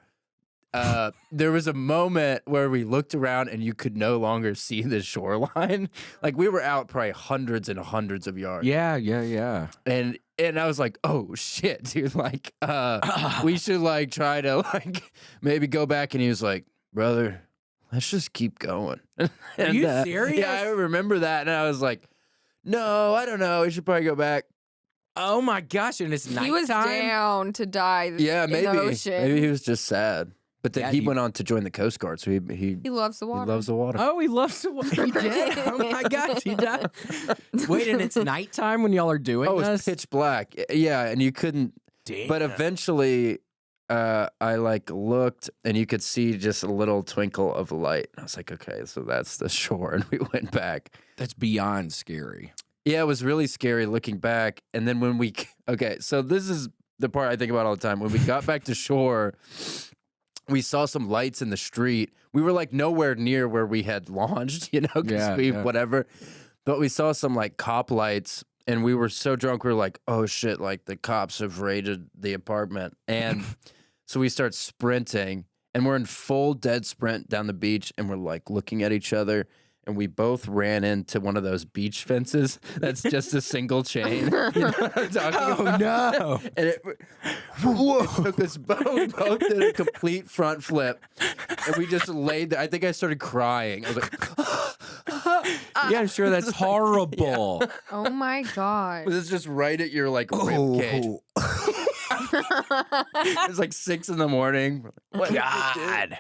[SPEAKER 3] There was a moment where we looked around and you could no longer see the shoreline. Like we were out probably hundreds and hundreds of yards.
[SPEAKER 2] Yeah.
[SPEAKER 3] And I was like, oh shit, dude. Like, we should like try to like maybe go back. And he was like, brother, let's just keep going.
[SPEAKER 2] Are you serious?
[SPEAKER 3] Yeah, I remember that. And I was like, no, I don't know. We should probably go back.
[SPEAKER 2] Oh my gosh! And it's nighttime.
[SPEAKER 5] He was down to die.
[SPEAKER 3] Yeah,
[SPEAKER 5] in
[SPEAKER 3] maybe.
[SPEAKER 5] the ocean.
[SPEAKER 3] Maybe he was just sad. But then
[SPEAKER 2] Yeah,
[SPEAKER 3] he
[SPEAKER 2] he-
[SPEAKER 3] went on to join the Coast Guard, so he
[SPEAKER 5] He loves the water.
[SPEAKER 3] loves the water.
[SPEAKER 2] Oh, he loves the water. He did. Oh my gosh, he does. Wait, and it's nighttime when y'all are doing
[SPEAKER 3] Oh,
[SPEAKER 2] this?
[SPEAKER 3] it's pitch black. Yeah, and you couldn't.
[SPEAKER 2] Damn.
[SPEAKER 3] But eventually, I like looked, and you could see just a little twinkle of light. I was like, okay, so that's the shore, and we went back.
[SPEAKER 2] That's beyond scary.
[SPEAKER 3] Yeah, it was really scary looking back. And then when okay, so this is the part I think about all the time. When we got back to shore, we saw some lights in the street. We were like nowhere near where we had launched, because
[SPEAKER 2] Yeah.
[SPEAKER 3] whatever. But we saw some like cop lights, and we were so drunk, we were like, oh shit, like the cops have raided the apartment. And so we start sprinting, and we're in full dead sprint down the beach, and we're like looking at each other. And we both ran into one of those beach fences that's just a single chain. You know what I'm talking about?
[SPEAKER 2] no.
[SPEAKER 3] And it took us both did a complete front flip. And we just laid there. I think I started crying. I was like,
[SPEAKER 2] Yeah, I'm sure that's horrible.
[SPEAKER 5] Oh my god.
[SPEAKER 3] it was just right at your like rib cage. It was like 6 in the morning. What
[SPEAKER 2] God.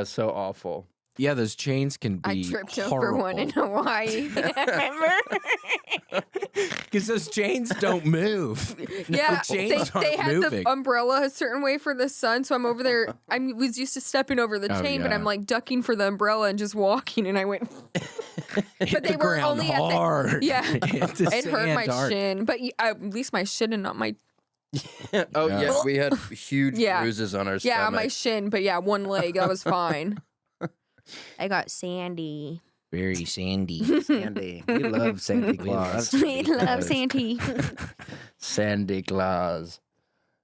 [SPEAKER 3] so awful.
[SPEAKER 2] Yeah, those chains can be
[SPEAKER 5] I tripped
[SPEAKER 2] horrible.
[SPEAKER 5] over one in Hawaii. Remember?
[SPEAKER 2] Because those chains don't move.
[SPEAKER 5] Yeah,
[SPEAKER 2] chains
[SPEAKER 5] they
[SPEAKER 2] aren't
[SPEAKER 5] had
[SPEAKER 2] moving.
[SPEAKER 5] the umbrella a certain way for the sun, so I'm over there. I was used to stepping over the
[SPEAKER 2] Oh,
[SPEAKER 5] chain, but
[SPEAKER 2] yeah.
[SPEAKER 5] I'm like ducking for the umbrella and just walking, and I went.
[SPEAKER 2] Hit
[SPEAKER 5] But they
[SPEAKER 2] the
[SPEAKER 5] were
[SPEAKER 2] ground
[SPEAKER 5] only at the
[SPEAKER 2] hard.
[SPEAKER 5] yeah.
[SPEAKER 2] Hit the
[SPEAKER 5] It hurt
[SPEAKER 2] sand
[SPEAKER 5] my
[SPEAKER 2] hard.
[SPEAKER 5] shin, but at least my shin and not my
[SPEAKER 3] Oh
[SPEAKER 2] Yeah.
[SPEAKER 3] yeah, we had huge
[SPEAKER 5] Yeah.
[SPEAKER 3] bruises on our stomach.
[SPEAKER 5] yeah on my shin, but yeah, one leg that was fine. I got sandy.
[SPEAKER 2] Very sandy.
[SPEAKER 3] Sandy. We love Sandy Claus.
[SPEAKER 5] We love Sandy.
[SPEAKER 3] Sandy Claus.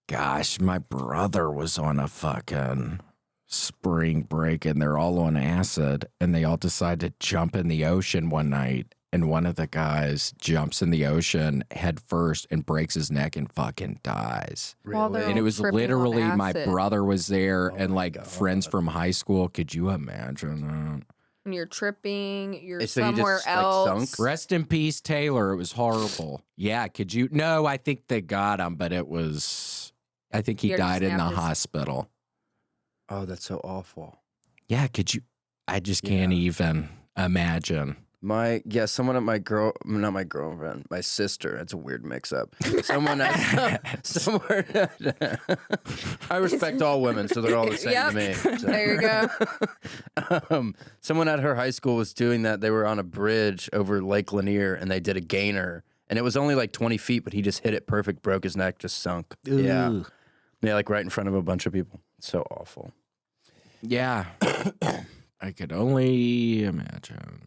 [SPEAKER 2] Gosh, my brother was on a fucking spring break and they're all on acid and they all decide to jump in the ocean one night. And one of the guys jumps in the ocean head first and breaks his neck and fucking dies.
[SPEAKER 5] While they're
[SPEAKER 2] And it was
[SPEAKER 5] tripping on
[SPEAKER 2] literally my
[SPEAKER 5] acid.
[SPEAKER 2] brother was there and
[SPEAKER 3] my
[SPEAKER 2] like
[SPEAKER 3] God.
[SPEAKER 2] friends from high school. Could you imagine
[SPEAKER 5] And you're tripping. You're
[SPEAKER 3] So you just,
[SPEAKER 5] somewhere
[SPEAKER 3] like,
[SPEAKER 5] else.
[SPEAKER 3] sunk?
[SPEAKER 2] that? Rest in peace, Taylor. It was horrible. Yeah, could you? No, I think they got him, but it was, I think he
[SPEAKER 5] He already
[SPEAKER 2] died in the
[SPEAKER 5] snapped his-
[SPEAKER 2] hospital.
[SPEAKER 3] Oh, that's so awful.
[SPEAKER 2] Yeah, could you? I just can't even imagine.
[SPEAKER 3] Someone at not my girlfriend, my sister. It's a weird mix-up. Someone at somewhere. I respect all women, so they're all the same
[SPEAKER 5] Yep.
[SPEAKER 3] to me. So.
[SPEAKER 5] There you go.
[SPEAKER 3] Someone at her high school was doing that. They were on a bridge over Lake Lanier, and they did a gainer, and it was only like 20 feet, but he just hit it perfect, broke his neck, just sunk. Yeah, like right in front of a bunch of people. So awful.
[SPEAKER 2] Yeah, I could only imagine.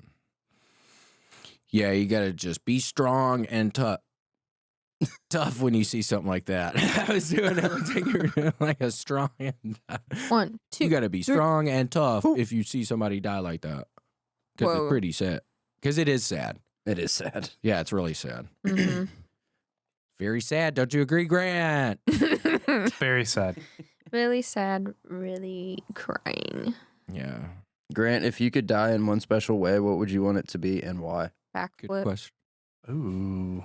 [SPEAKER 2] Yeah, you gotta just be strong and tough. Tough when you see something like that. I was doing everything you were doing, like a strong and tough.
[SPEAKER 5] 1, 2.
[SPEAKER 2] You gotta be strong and tough if you see somebody die like that. Because
[SPEAKER 5] Whoa.
[SPEAKER 2] it's pretty sad. Because it is sad.
[SPEAKER 3] It is sad.
[SPEAKER 2] Yeah, it's really sad.
[SPEAKER 5] Mhm.
[SPEAKER 2] Very sad. Don't you agree, Grant?
[SPEAKER 4] It's very sad.
[SPEAKER 5] Really sad. Really crying.
[SPEAKER 2] Yeah.
[SPEAKER 3] Grant, if you could die in one special way, what would you want it to be and why?
[SPEAKER 2] Good
[SPEAKER 5] Backflip.
[SPEAKER 2] question.
[SPEAKER 4] Ooh.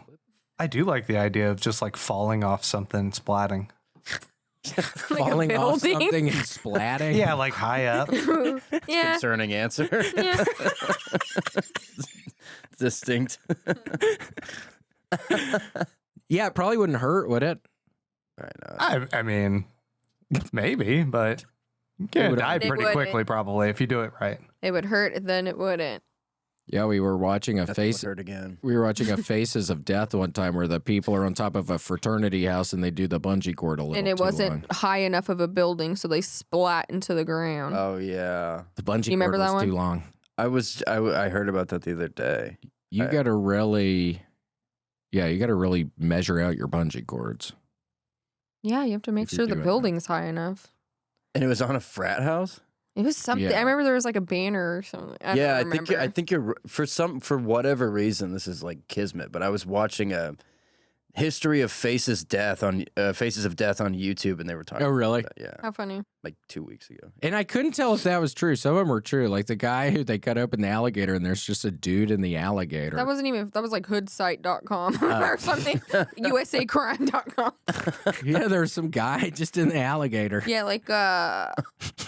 [SPEAKER 4] I do like the idea of just like falling off something, splatting.
[SPEAKER 2] falling off
[SPEAKER 5] building.
[SPEAKER 2] something and splatting.
[SPEAKER 4] Yeah, like high up.
[SPEAKER 5] Yeah.
[SPEAKER 3] Concerning answer.
[SPEAKER 5] Yeah.
[SPEAKER 3] Distinct.
[SPEAKER 2] Yeah, it probably wouldn't hurt, would it?
[SPEAKER 3] I know.
[SPEAKER 4] I mean, maybe, but you can
[SPEAKER 2] would-
[SPEAKER 4] die
[SPEAKER 5] It
[SPEAKER 4] pretty
[SPEAKER 5] wouldn't.
[SPEAKER 4] quickly probably if you do it right.
[SPEAKER 5] It would hurt, then it wouldn't.
[SPEAKER 2] Yeah, we were watching a
[SPEAKER 3] Nothing
[SPEAKER 2] face.
[SPEAKER 3] would hurt again.
[SPEAKER 2] We were watching a Faces of Death one time where the people are on top of a fraternity house and they do the bungee cord a little
[SPEAKER 5] And it
[SPEAKER 2] too
[SPEAKER 5] wasn't
[SPEAKER 2] long.
[SPEAKER 5] high enough of a building, so they splat into the ground.
[SPEAKER 3] Oh yeah.
[SPEAKER 2] The bungee
[SPEAKER 5] You remember
[SPEAKER 2] cord was
[SPEAKER 5] that one?
[SPEAKER 2] too long.
[SPEAKER 3] I heard about that the other day.
[SPEAKER 2] You got to really, you got to really measure out your bungee cords.
[SPEAKER 5] Yeah, you have to make
[SPEAKER 2] If you're
[SPEAKER 5] sure the
[SPEAKER 2] doing that.
[SPEAKER 5] building's high enough.
[SPEAKER 3] And it was on a frat house?
[SPEAKER 5] It was something.
[SPEAKER 2] Yeah.
[SPEAKER 5] I remember there was like a banner or something. I
[SPEAKER 3] Yeah,
[SPEAKER 5] don't
[SPEAKER 3] I think
[SPEAKER 5] remember.
[SPEAKER 3] you're for whatever reason this is like kismet, but I was watching a history of Faces of Death on YouTube, and they were talking.
[SPEAKER 2] Oh, really?
[SPEAKER 3] About that, yeah,
[SPEAKER 5] How funny.
[SPEAKER 3] like 2 weeks ago.
[SPEAKER 2] And I couldn't tell if that was true. Some of them were true. Like the guy who they cut open the alligator and there's just a dude in the alligator.
[SPEAKER 5] That wasn't even, that was like hoodsite.com or something. USAcrime.com.
[SPEAKER 2] Yeah, there's some guy just in the alligator.
[SPEAKER 5] Yeah, like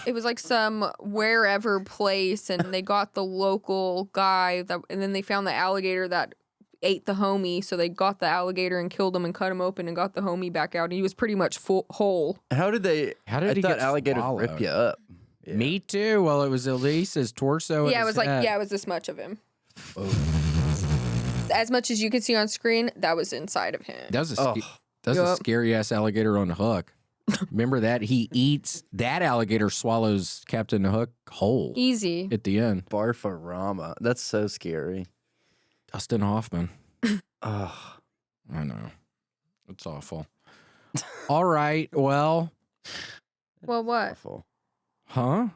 [SPEAKER 5] it was like some wherever place, and they got the local guy that, and then they found the alligator that ate the homie, so they got the alligator and killed him and cut him open and got the homie back out, and he was pretty much whole.
[SPEAKER 3] How did they?
[SPEAKER 2] How did
[SPEAKER 3] I
[SPEAKER 2] he
[SPEAKER 3] thought
[SPEAKER 2] get
[SPEAKER 3] alligators
[SPEAKER 2] swallowed?
[SPEAKER 3] rip you up? Yeah.
[SPEAKER 2] Me too. Well, it was at least his torso. and
[SPEAKER 5] Yeah, it
[SPEAKER 2] his
[SPEAKER 5] was like,
[SPEAKER 2] head.
[SPEAKER 5] yeah, it was this much of him. As much as you could see on screen, that was inside of him.
[SPEAKER 2] That was a,
[SPEAKER 3] Oh.
[SPEAKER 2] that was a
[SPEAKER 5] Yup.
[SPEAKER 2] scary ass alligator on a hook. Remember that? He eats, that alligator swallows Captain Hook whole
[SPEAKER 5] Easy.
[SPEAKER 2] at the end.
[SPEAKER 3] Barfarama. That's so scary.
[SPEAKER 2] Dustin Hoffman.
[SPEAKER 3] Oh,
[SPEAKER 2] I know. It's awful. All right. Well,
[SPEAKER 5] Well, what?
[SPEAKER 3] awful.
[SPEAKER 2] huh?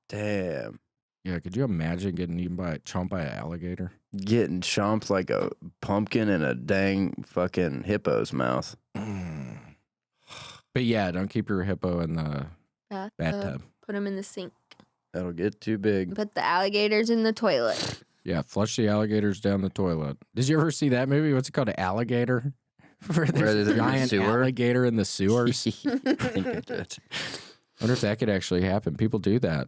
[SPEAKER 3] Damn.
[SPEAKER 2] Yeah, could you imagine getting eaten by chomped by an alligator?
[SPEAKER 3] Getting chomped like a pumpkin in a dang fucking hippo's mouth.
[SPEAKER 2] But yeah, don't keep your hippo in the bathtub.
[SPEAKER 5] Put him in the sink.
[SPEAKER 3] That'll get too big.
[SPEAKER 5] Put the alligators in the toilet.
[SPEAKER 2] Yeah, flush the alligators down the toilet. Did you ever see that movie? What's it called? Alligator? Where
[SPEAKER 3] Where
[SPEAKER 2] there's
[SPEAKER 3] they're
[SPEAKER 2] a
[SPEAKER 3] in the
[SPEAKER 2] giant
[SPEAKER 3] sewer?
[SPEAKER 2] alligator in the sewers.
[SPEAKER 3] I think I did.
[SPEAKER 2] Wonder if that could actually happen. People do that.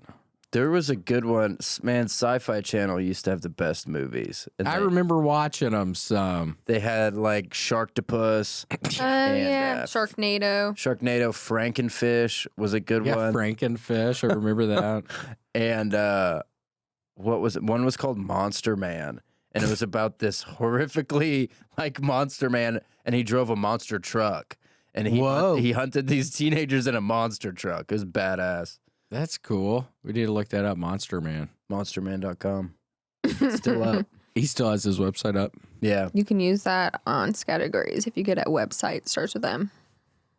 [SPEAKER 3] There was a good one. Man, Sci-Fi Channel used to have the best movies. And
[SPEAKER 2] I
[SPEAKER 3] they,
[SPEAKER 2] remember watching them some.
[SPEAKER 3] they had like Sharktopus,
[SPEAKER 5] Yeah.
[SPEAKER 3] uh,
[SPEAKER 5] Sharknado.
[SPEAKER 3] Sharknado, Frankenfish was a good
[SPEAKER 2] Yeah,
[SPEAKER 3] one.
[SPEAKER 2] Frankenfish. I remember that.
[SPEAKER 3] And what was it? One was called Monster Man. And it was about this horrifically like Monster Man, and he drove a monster truck. And
[SPEAKER 2] Whoa.
[SPEAKER 3] he hunted these teenagers in a monster truck. It was badass.
[SPEAKER 2] That's cool. We need to look that up. Monster Man.
[SPEAKER 3] Monsterman.com. Still up.
[SPEAKER 2] He still has his website up.
[SPEAKER 3] Yeah.
[SPEAKER 5] You can use that on categories if you get a website that starts with M.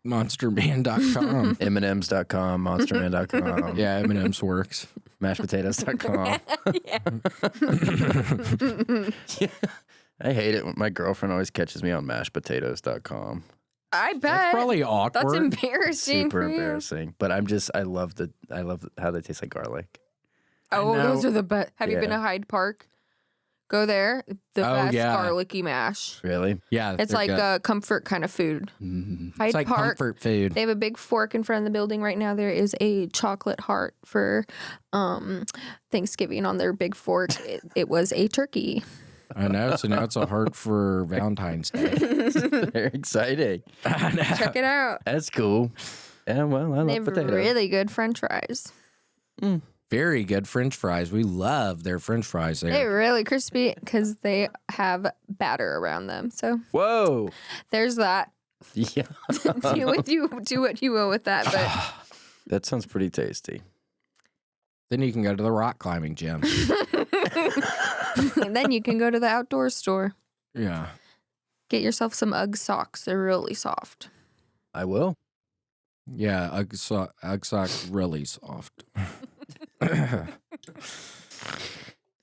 [SPEAKER 2] Monsterman.com.
[SPEAKER 3] M&M's.com, Monsterman.com,
[SPEAKER 2] Yeah, M&M's works.
[SPEAKER 3] Mashpotatoes.com. I hate it when my girlfriend always catches me on mashpotatoes.com.
[SPEAKER 5] I bet.
[SPEAKER 2] That's probably awkward.
[SPEAKER 5] That's embarrassing.
[SPEAKER 3] Super
[SPEAKER 5] for you.
[SPEAKER 3] embarrassing. But I love how they taste like garlic.
[SPEAKER 5] Oh,
[SPEAKER 2] know.
[SPEAKER 5] those are the best. Have you been
[SPEAKER 3] Yeah.
[SPEAKER 5] to Hyde Park? Go there. The
[SPEAKER 2] Oh,
[SPEAKER 5] best
[SPEAKER 2] yeah.
[SPEAKER 5] garlicky mash.
[SPEAKER 3] Really?
[SPEAKER 2] Yeah.
[SPEAKER 5] It's
[SPEAKER 2] they're
[SPEAKER 5] like
[SPEAKER 2] good.
[SPEAKER 5] a comfort kind of food. Hyde
[SPEAKER 2] It's like
[SPEAKER 5] Park.
[SPEAKER 2] comfort food.
[SPEAKER 5] They have a big fork in front of the building right now. There is a chocolate heart for Thanksgiving on their big fork. It was a turkey.
[SPEAKER 2] I know. So now it's a heart for Valentine's Day.
[SPEAKER 3] Very exciting.
[SPEAKER 2] I know.
[SPEAKER 5] Check it out.
[SPEAKER 3] That's cool. Yeah, well, I
[SPEAKER 5] They
[SPEAKER 3] love
[SPEAKER 5] have
[SPEAKER 3] potatoes.
[SPEAKER 5] really good French fries.
[SPEAKER 2] Very good French fries. We love their French fries there.
[SPEAKER 5] They're really crispy because they have batter around them. So
[SPEAKER 3] Whoa.
[SPEAKER 5] there's that.
[SPEAKER 3] Yeah.
[SPEAKER 5] do what you will with that. But
[SPEAKER 3] That sounds pretty tasty.
[SPEAKER 2] Then you can go to the rock climbing gym.
[SPEAKER 5] and then you can go to the outdoor store.
[SPEAKER 2] Yeah.
[SPEAKER 5] Get yourself some UGG socks. They're really soft.
[SPEAKER 3] I will.
[SPEAKER 2] Yeah. Ugg sock really soft.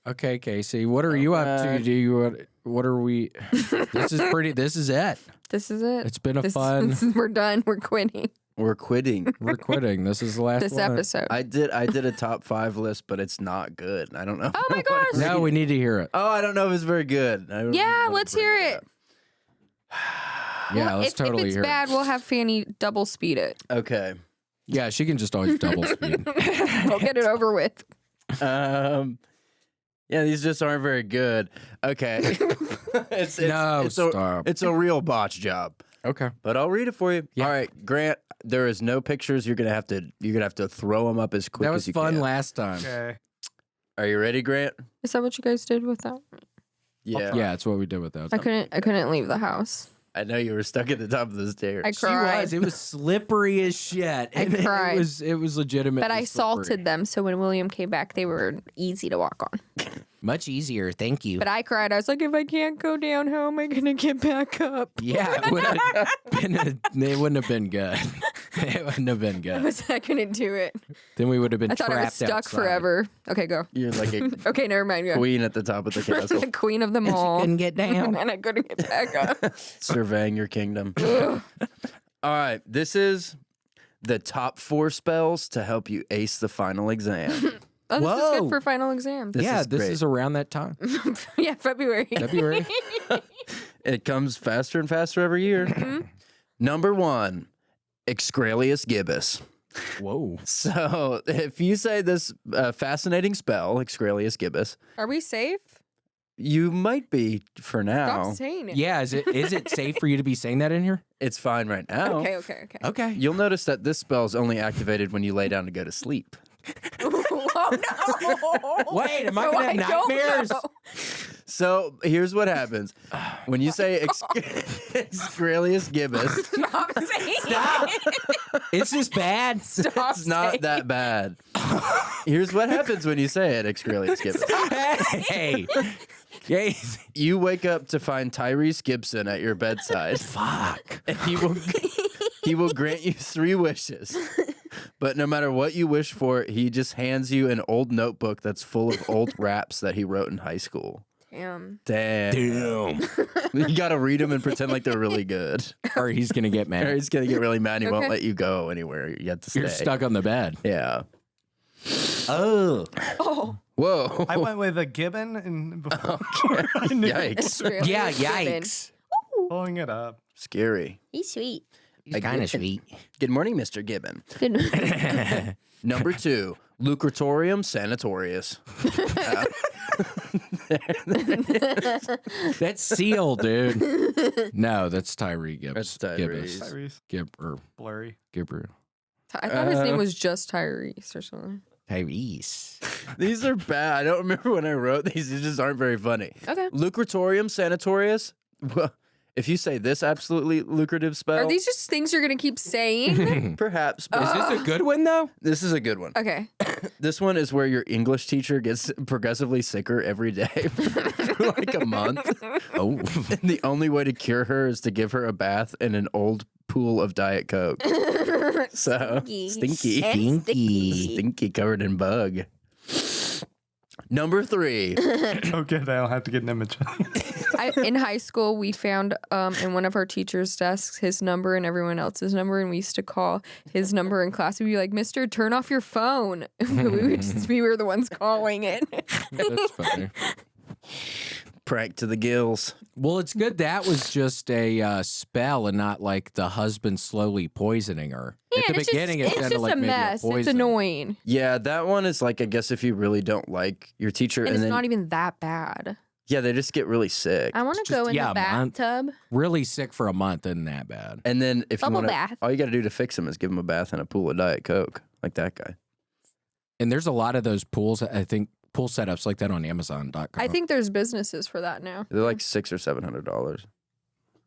[SPEAKER 2] Okay, Casey. What are you up to?
[SPEAKER 3] Alright.
[SPEAKER 2] Do you what are we This is it.
[SPEAKER 5] This is it.
[SPEAKER 2] It's been a fun.
[SPEAKER 5] We're done. We're quitting
[SPEAKER 3] We're quitting.
[SPEAKER 2] We're quitting. This is the last
[SPEAKER 5] this
[SPEAKER 2] one.
[SPEAKER 5] episode.
[SPEAKER 3] I did a top 5 list, but it's not good. I don't know.
[SPEAKER 5] Oh my gosh.
[SPEAKER 2] No, we need to hear it.
[SPEAKER 3] Oh, I don't know if it's very good.
[SPEAKER 5] Yeah, let's hear it.
[SPEAKER 2] Yeah, let's
[SPEAKER 5] if
[SPEAKER 2] totally
[SPEAKER 5] it's
[SPEAKER 2] hear it.
[SPEAKER 5] bad, we'll have Fannie double speed it.
[SPEAKER 3] Okay.
[SPEAKER 2] Yeah, she can just always double speed.
[SPEAKER 5] We'll get it over with.
[SPEAKER 3] Yeah, these just aren't very good. Okay. it's a real botch job.
[SPEAKER 2] Okay.
[SPEAKER 3] But I'll read it for you.
[SPEAKER 2] Yeah.
[SPEAKER 3] All right, Grant. There is no pictures. You're gonna have to throw them up as quick
[SPEAKER 2] That
[SPEAKER 3] as
[SPEAKER 2] was
[SPEAKER 3] you
[SPEAKER 2] fun
[SPEAKER 3] can.
[SPEAKER 2] last time.
[SPEAKER 4] Okay.
[SPEAKER 3] Are you ready, Grant?
[SPEAKER 5] Is that what you guys did with that?
[SPEAKER 3] Yeah.
[SPEAKER 2] Yeah, that's what we did with that.
[SPEAKER 5] I couldn't leave the house.
[SPEAKER 3] I know you were stuck at the top of the stairs.
[SPEAKER 5] I
[SPEAKER 2] She
[SPEAKER 5] cried.
[SPEAKER 2] was. It was slippery as shit.
[SPEAKER 5] I
[SPEAKER 2] And
[SPEAKER 5] cried.
[SPEAKER 2] It was legitimate.
[SPEAKER 5] But I salted them, so when William came back, they were easy to walk on.
[SPEAKER 2] Much easier. Thank you.
[SPEAKER 5] But I cried. I was like, if I can't go down, how am I going to get back up?
[SPEAKER 2] Yeah, it would have been. They wouldn't have been good. It wouldn't have been good.
[SPEAKER 5] I couldn't do it.
[SPEAKER 2] Then we would have been.
[SPEAKER 5] I thought I was
[SPEAKER 2] trapped
[SPEAKER 5] stuck
[SPEAKER 2] outside.
[SPEAKER 5] forever. Okay, go.
[SPEAKER 3] You're like a
[SPEAKER 5] Okay, never mind. Go.
[SPEAKER 3] queen at the top of the castle,
[SPEAKER 5] The queen of them all.
[SPEAKER 2] Couldn't get down.
[SPEAKER 5] And I couldn't get back up.
[SPEAKER 3] surveying your kingdom. All right, this is the top 4 spells to help you ace the final exam.
[SPEAKER 5] Oh, this is
[SPEAKER 2] Whoa.
[SPEAKER 5] good for final exams.
[SPEAKER 3] This
[SPEAKER 2] Yeah,
[SPEAKER 3] is
[SPEAKER 2] this
[SPEAKER 3] great.
[SPEAKER 2] is around that time.
[SPEAKER 5] Yeah, February.
[SPEAKER 2] February.
[SPEAKER 3] It comes faster and faster every year. Number 1, Excrelius gibbus.
[SPEAKER 2] Whoa.
[SPEAKER 3] So if you say this fascinating spell, Excrelius gibbus,
[SPEAKER 5] Are we safe?
[SPEAKER 3] you might be for now.
[SPEAKER 5] Stop saying it.
[SPEAKER 2] Yeah, is it safe for you to be saying that in here?
[SPEAKER 3] It's fine right now.
[SPEAKER 5] Okay.
[SPEAKER 2] Okay.
[SPEAKER 3] You'll notice that this spell is only activated when you lay down to go to sleep.
[SPEAKER 5] Oh no!
[SPEAKER 2] Wait, am I
[SPEAKER 5] So
[SPEAKER 2] gonna have
[SPEAKER 5] don't
[SPEAKER 2] nightmares?
[SPEAKER 5] know.
[SPEAKER 3] So here's what happens. When you say Excrelius gibbus,
[SPEAKER 5] Stop saying it.
[SPEAKER 2] Is this bad?
[SPEAKER 5] Stop
[SPEAKER 3] it's not
[SPEAKER 5] saying
[SPEAKER 3] that bad. Here's what happens when you say it, Excrelius gibbus.
[SPEAKER 2] Hey. Yay.
[SPEAKER 3] You wake up to find Tyrese Gibson at your bedside.
[SPEAKER 2] Fuck.
[SPEAKER 3] And he will grant you 3 wishes. But no matter what you wish for, he just hands you an old notebook that's full of old raps that he wrote in high school.
[SPEAKER 5] Damn.
[SPEAKER 3] Damn. You got to read them and pretend like they're really good.
[SPEAKER 2] Or he's gonna get
[SPEAKER 3] Or
[SPEAKER 2] mad.
[SPEAKER 3] he's going to get really mad and he won't
[SPEAKER 5] Okay.
[SPEAKER 3] let you go anywhere. You have to stay.
[SPEAKER 2] You're stuck on the bed.
[SPEAKER 3] Yeah.
[SPEAKER 2] Oh.
[SPEAKER 5] Oh.
[SPEAKER 3] Whoa.
[SPEAKER 4] I went with a gibbon and before I knew
[SPEAKER 3] Yikes.
[SPEAKER 2] Yeah,
[SPEAKER 5] Gibbon.
[SPEAKER 2] yikes.
[SPEAKER 4] pulling it up.
[SPEAKER 3] Scary.
[SPEAKER 5] He's sweet.
[SPEAKER 2] He's kind of sweet.
[SPEAKER 3] Good morning, Mr. Gibbon.
[SPEAKER 5] Good.
[SPEAKER 3] Number 2, Lucratorium Sanatorius.
[SPEAKER 2] That's Seal, dude. No, that's Tyree Gibbs.
[SPEAKER 3] That's Tyrese.
[SPEAKER 4] Tyrese,
[SPEAKER 2] Gibber.
[SPEAKER 4] blurry.
[SPEAKER 2] Gibber.
[SPEAKER 5] I thought his name was just Tyrese or something.
[SPEAKER 2] Tyrese.
[SPEAKER 3] These are bad. I don't remember when I wrote these. These just aren't very funny.
[SPEAKER 5] Okay.
[SPEAKER 3] Lucratorium Sanatorius. Well, if you say this absolutely lucrative spell,
[SPEAKER 5] Are these just things you're gonna keep saying?
[SPEAKER 3] perhaps. But
[SPEAKER 2] Is this a good one though?
[SPEAKER 3] this is a good one.
[SPEAKER 5] Okay.
[SPEAKER 3] This one is where your English teacher gets progressively sicker every day for like a month.
[SPEAKER 2] Oh.
[SPEAKER 3] And the only way to cure her is to give her a bath in an old pool of Diet Coke. So stinky. Stinky covered in bug. Number 3.
[SPEAKER 4] Oh, good. I don't have to get an image.
[SPEAKER 5] In high school, we found in one of our teachers' desks his number and everyone else's number, and we used to call his number in class. We'd be like, "Mister, turn off your phone." We were the ones calling it.
[SPEAKER 2] That's funny.
[SPEAKER 3] Prank to the gills.
[SPEAKER 2] Well, it's good that was just a spell and not like the husband slowly poisoning her.
[SPEAKER 5] Yeah,
[SPEAKER 2] At the
[SPEAKER 5] it's
[SPEAKER 2] beginning,
[SPEAKER 5] just,
[SPEAKER 2] it
[SPEAKER 5] it's
[SPEAKER 2] sounded
[SPEAKER 5] just
[SPEAKER 2] like
[SPEAKER 5] a
[SPEAKER 2] maybe
[SPEAKER 5] mess.
[SPEAKER 2] a
[SPEAKER 5] It's
[SPEAKER 2] poison.
[SPEAKER 5] annoying,
[SPEAKER 3] Yeah, that one is like, I guess if you really don't like your teacher
[SPEAKER 5] and
[SPEAKER 3] and
[SPEAKER 5] it's
[SPEAKER 3] then
[SPEAKER 5] not even that bad.
[SPEAKER 3] yeah, they just get really sick.
[SPEAKER 5] I want to
[SPEAKER 2] It's
[SPEAKER 5] go
[SPEAKER 2] just-
[SPEAKER 5] in
[SPEAKER 2] yeah,
[SPEAKER 5] the
[SPEAKER 2] a month.
[SPEAKER 5] bathtub.
[SPEAKER 2] Really sick for a month isn't that bad.
[SPEAKER 3] And then if you
[SPEAKER 5] Bubble
[SPEAKER 3] want to,
[SPEAKER 5] bath.
[SPEAKER 3] all you got to do to fix him is give him a bath in a pool of Diet Coke, like that guy.
[SPEAKER 2] And there's a lot of those pools, I think, pool setups like that on Amazon.com.
[SPEAKER 5] I think there's businesses for that now.
[SPEAKER 3] They're like $600 or $700.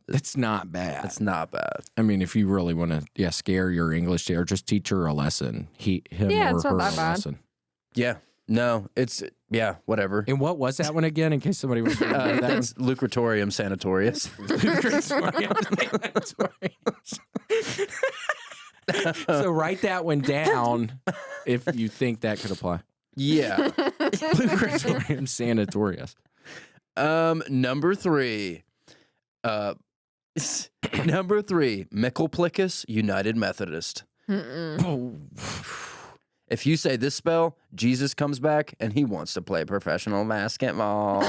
[SPEAKER 2] it's not bad.
[SPEAKER 3] That's not bad.
[SPEAKER 2] I mean, if you really want to, scare your English teacher, just teach her a lesson. Him
[SPEAKER 5] Yeah,
[SPEAKER 2] or
[SPEAKER 5] it's not
[SPEAKER 2] her
[SPEAKER 5] that
[SPEAKER 2] a
[SPEAKER 5] bad.
[SPEAKER 2] lesson.
[SPEAKER 3] Yeah, no, it's whatever.
[SPEAKER 2] And what was that one again? In case somebody was that
[SPEAKER 3] That's Lucratorium Sanatorius.
[SPEAKER 2] So write that one down if you think that could apply.
[SPEAKER 3] Yeah.
[SPEAKER 2] Lucratorium Sanatorius.
[SPEAKER 3] Number 3. Number 3, Mickelplicus United Methodist.
[SPEAKER 2] Oh,
[SPEAKER 3] If you say this spell, Jesus comes back and he wants to play professional basketball.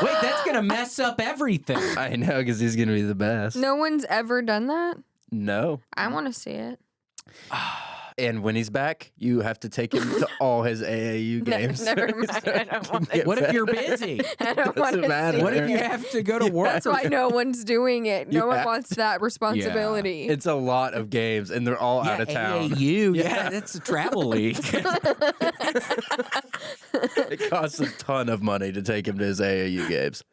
[SPEAKER 2] Wait, that's gonna mess up everything.
[SPEAKER 3] I know, because he's going to be the best.
[SPEAKER 5] No one's ever done that?
[SPEAKER 3] No.
[SPEAKER 5] I want to see it.
[SPEAKER 3] And when he's back, you have to take him to all his AAU games.
[SPEAKER 5] Never mind. I don't want to.
[SPEAKER 2] What if you're busy?
[SPEAKER 5] I don't want
[SPEAKER 3] Doesn't
[SPEAKER 5] to
[SPEAKER 3] matter.
[SPEAKER 5] see
[SPEAKER 2] What if
[SPEAKER 5] it.
[SPEAKER 2] you have to go to work?
[SPEAKER 5] That's why no one's doing it. No
[SPEAKER 3] You
[SPEAKER 5] one
[SPEAKER 3] have
[SPEAKER 5] wants that responsibility.
[SPEAKER 3] It's a lot of games, and they're all out of town.
[SPEAKER 2] AAU, yeah, that's a travel league.
[SPEAKER 3] It costs a ton of money to take him to his AAU games.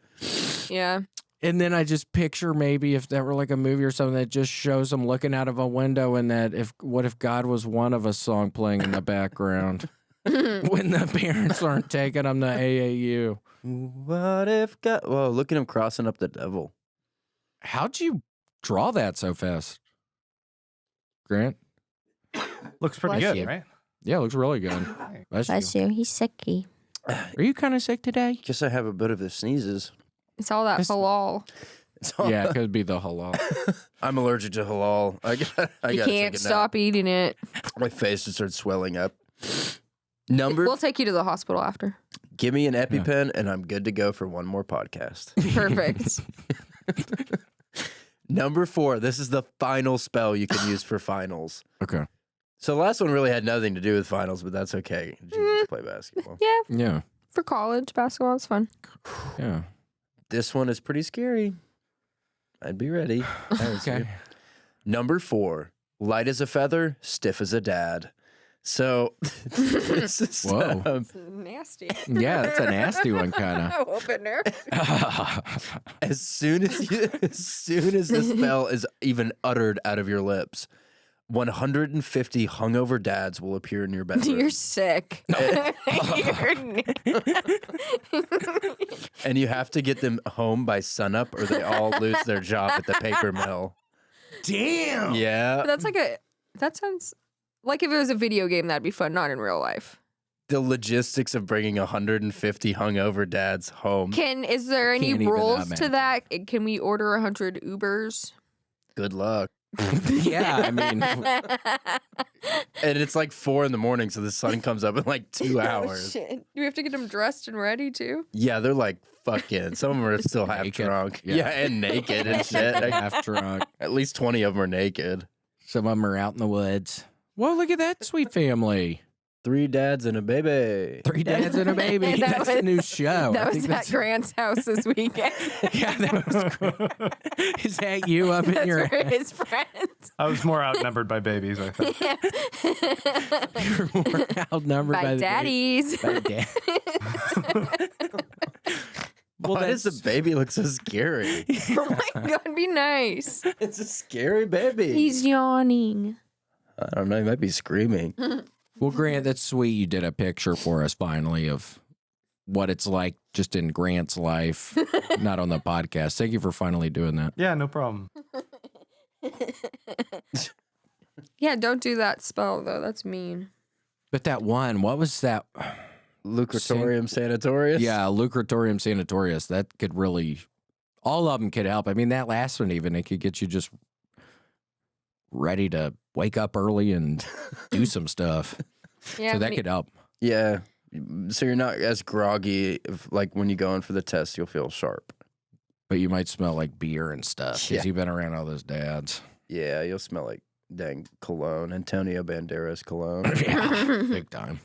[SPEAKER 5] Yeah.
[SPEAKER 2] And then I just picture maybe if that were like a movie or something that just shows him looking out of a window, and that what if God was one of us song playing in the background when the parents aren't taking him to AAU.
[SPEAKER 3] What if God? Whoa, look at him crossing up the devil.
[SPEAKER 2] How'd you draw that so fast, Grant?
[SPEAKER 4] Looks pretty
[SPEAKER 5] Bless
[SPEAKER 4] good,
[SPEAKER 2] you.
[SPEAKER 4] right?
[SPEAKER 2] Yeah, it looks really good. Bless you.
[SPEAKER 5] you. He's sicky.
[SPEAKER 2] Are you kind of sick today?
[SPEAKER 3] Guess I have a bit of the sneezes.
[SPEAKER 5] It's all that
[SPEAKER 2] Just-
[SPEAKER 5] halal.
[SPEAKER 3] It's all-
[SPEAKER 2] Yeah, it could be the halal.
[SPEAKER 3] I'm allergic to halal. I
[SPEAKER 5] You
[SPEAKER 3] gotta
[SPEAKER 5] can't
[SPEAKER 3] take a nap.
[SPEAKER 5] stop eating it.
[SPEAKER 3] My face just starts swelling up. Number,
[SPEAKER 5] We'll take you to the hospital after.
[SPEAKER 3] give me an EpiPen and I'm good to go for one more podcast.
[SPEAKER 5] Perfect.
[SPEAKER 3] Number 4, this is the final spell you can use for finals.
[SPEAKER 2] Okay.
[SPEAKER 3] So the last one really had nothing to do with finals, but that's okay. Jesus play basketball.
[SPEAKER 5] Yeah,
[SPEAKER 2] Yeah.
[SPEAKER 5] for college basketball is fun.
[SPEAKER 2] Yeah.
[SPEAKER 3] This one is pretty scary. I'd be ready.
[SPEAKER 2] Okay.
[SPEAKER 3] Number 4, light as a feather, stiff as a dad. So this is
[SPEAKER 2] Whoa.
[SPEAKER 5] Nasty.
[SPEAKER 2] Yeah, that's a nasty one, kind
[SPEAKER 5] Opener.
[SPEAKER 2] of.
[SPEAKER 3] as soon as the spell is even uttered out of your lips, 150 hungover dads will appear in your bedroom.
[SPEAKER 5] You're sick.
[SPEAKER 3] And you have to get them home by sunup or they all lose their job at the paper mill.
[SPEAKER 2] Damn.
[SPEAKER 3] Yeah.
[SPEAKER 5] That sounds like if it was a video game, that'd be fun, not in real life.
[SPEAKER 3] The logistics of bringing 150 hungover dads home.
[SPEAKER 5] Is there any
[SPEAKER 2] Can't even
[SPEAKER 5] rules to
[SPEAKER 2] imagine.
[SPEAKER 5] that? Can we order 100 Ubers?
[SPEAKER 3] Good luck.
[SPEAKER 2] Yeah, I mean,
[SPEAKER 3] And it's like 4 a.m, so the sun comes up in like 2 hours.
[SPEAKER 5] Shit. Do we have to get them dressed and ready too?
[SPEAKER 3] Yeah, they're like fucking. Some of them are still half
[SPEAKER 2] Naked.
[SPEAKER 3] drunk.
[SPEAKER 2] Yeah.
[SPEAKER 3] Yeah, and naked and shit.
[SPEAKER 2] half drunk.
[SPEAKER 3] At least 20 of them are naked.
[SPEAKER 2] Some of them are out in the woods. Well, look at that sweet family.
[SPEAKER 3] 3 dads and a baby.
[SPEAKER 2] 3 dads and a baby.
[SPEAKER 5] That
[SPEAKER 2] That's a
[SPEAKER 5] was-
[SPEAKER 2] new show.
[SPEAKER 5] That
[SPEAKER 2] I
[SPEAKER 5] was
[SPEAKER 2] think
[SPEAKER 5] at
[SPEAKER 2] that's-
[SPEAKER 5] Grant's house this weekend.
[SPEAKER 2] Yeah, that was great. Is that you up in
[SPEAKER 5] That's
[SPEAKER 2] your
[SPEAKER 5] for his friends.
[SPEAKER 4] I was more outnumbered by babies, I think.
[SPEAKER 2] You're more outnumbered by
[SPEAKER 5] By
[SPEAKER 2] the
[SPEAKER 5] daddies.
[SPEAKER 2] By dad.
[SPEAKER 3] Well, why does the baby look so scary?
[SPEAKER 5] Oh my God, be nice.
[SPEAKER 3] It's a scary baby.
[SPEAKER 5] He's yawning.
[SPEAKER 3] I don't know. He might be screaming.
[SPEAKER 2] Well, Grant, that's sweet. You did a picture for us finally of what it's like just in Grant's life, not on the podcast. Thank you for finally doing that.
[SPEAKER 4] Yeah, no problem.
[SPEAKER 5] Yeah, don't do that spell though. That's mean.
[SPEAKER 2] But that one, what was that?
[SPEAKER 3] Lucratorium Sanatorius?
[SPEAKER 2] Yeah, Lucratorium Sanatorius. That could really, all of them could help. I mean, that last one even, it could get you just ready to wake up early and do some stuff.
[SPEAKER 5] Yeah,
[SPEAKER 2] So that could help.
[SPEAKER 3] Yeah. So you're not as groggy. If, like when you go in for the test, you'll feel sharp.
[SPEAKER 2] But you might smell like beer and stuff because
[SPEAKER 3] Yeah.
[SPEAKER 2] you've been around all those dads.
[SPEAKER 3] Yeah, you'll smell like dang cologne. Antonio Banderas cologne.
[SPEAKER 2] Yeah, big time.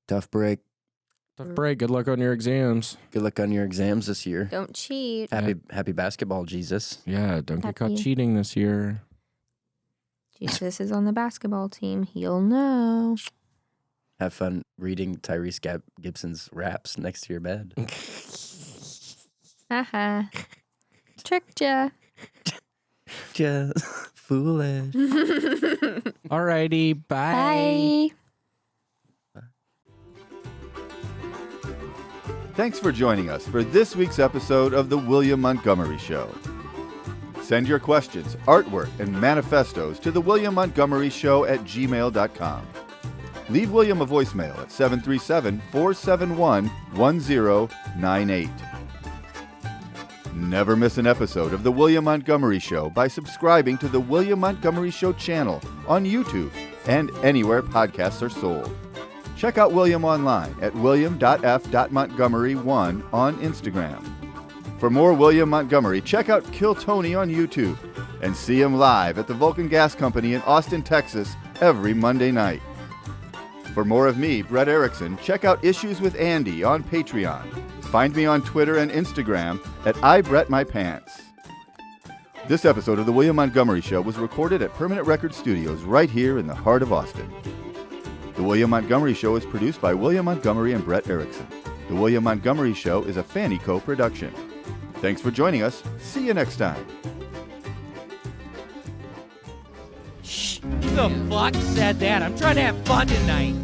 [SPEAKER 3] Tough break.
[SPEAKER 2] Tough break. Good luck on your exams.
[SPEAKER 3] Good luck on your exams this year.
[SPEAKER 5] don't cheat.
[SPEAKER 3] Happy basketball, Jesus.
[SPEAKER 2] Yeah, don't get caught
[SPEAKER 5] Happy.
[SPEAKER 2] cheating this year.
[SPEAKER 5] Jesus is on the basketball team. He'll know.
[SPEAKER 3] Have fun reading Tyrese Gibson's raps next to your bed.
[SPEAKER 5] Haha. Tricked ya.
[SPEAKER 3] Just foolish.
[SPEAKER 2] Alrighty, bye.
[SPEAKER 5] Bye.
[SPEAKER 1] Thanks for joining us for this week's episode of The William Montgomery Show. Send your questions, artwork, and manifestos to The William Montgomery Show at gmail.com. Leave William a voicemail at 737-471-1098. Never miss an episode of The William Montgomery Show by subscribing to The William Montgomery Show channel on YouTube and anywhere podcasts are sold. Check out William online at william.f.montgomery1 on Instagram. For more William Montgomery, check out Kill Tony on YouTube and see him live at the Vulcan Gas Company in Austin, Texas every Monday night. For more of me, Brett Erickson, check out Issues with Andy on Patreon. Find me on Twitter and Instagram at IBrettMyPants. This episode of The William Montgomery Show was recorded at Permanent Record Studios right here in the heart of Austin. The William Montgomery Show is produced by William Montgomery and Brett Erickson. The William Montgomery Show is a FannieCo production. Thanks for joining us. See you next time.
[SPEAKER 6] Who the fuck said that? I'm trying to have fun tonight.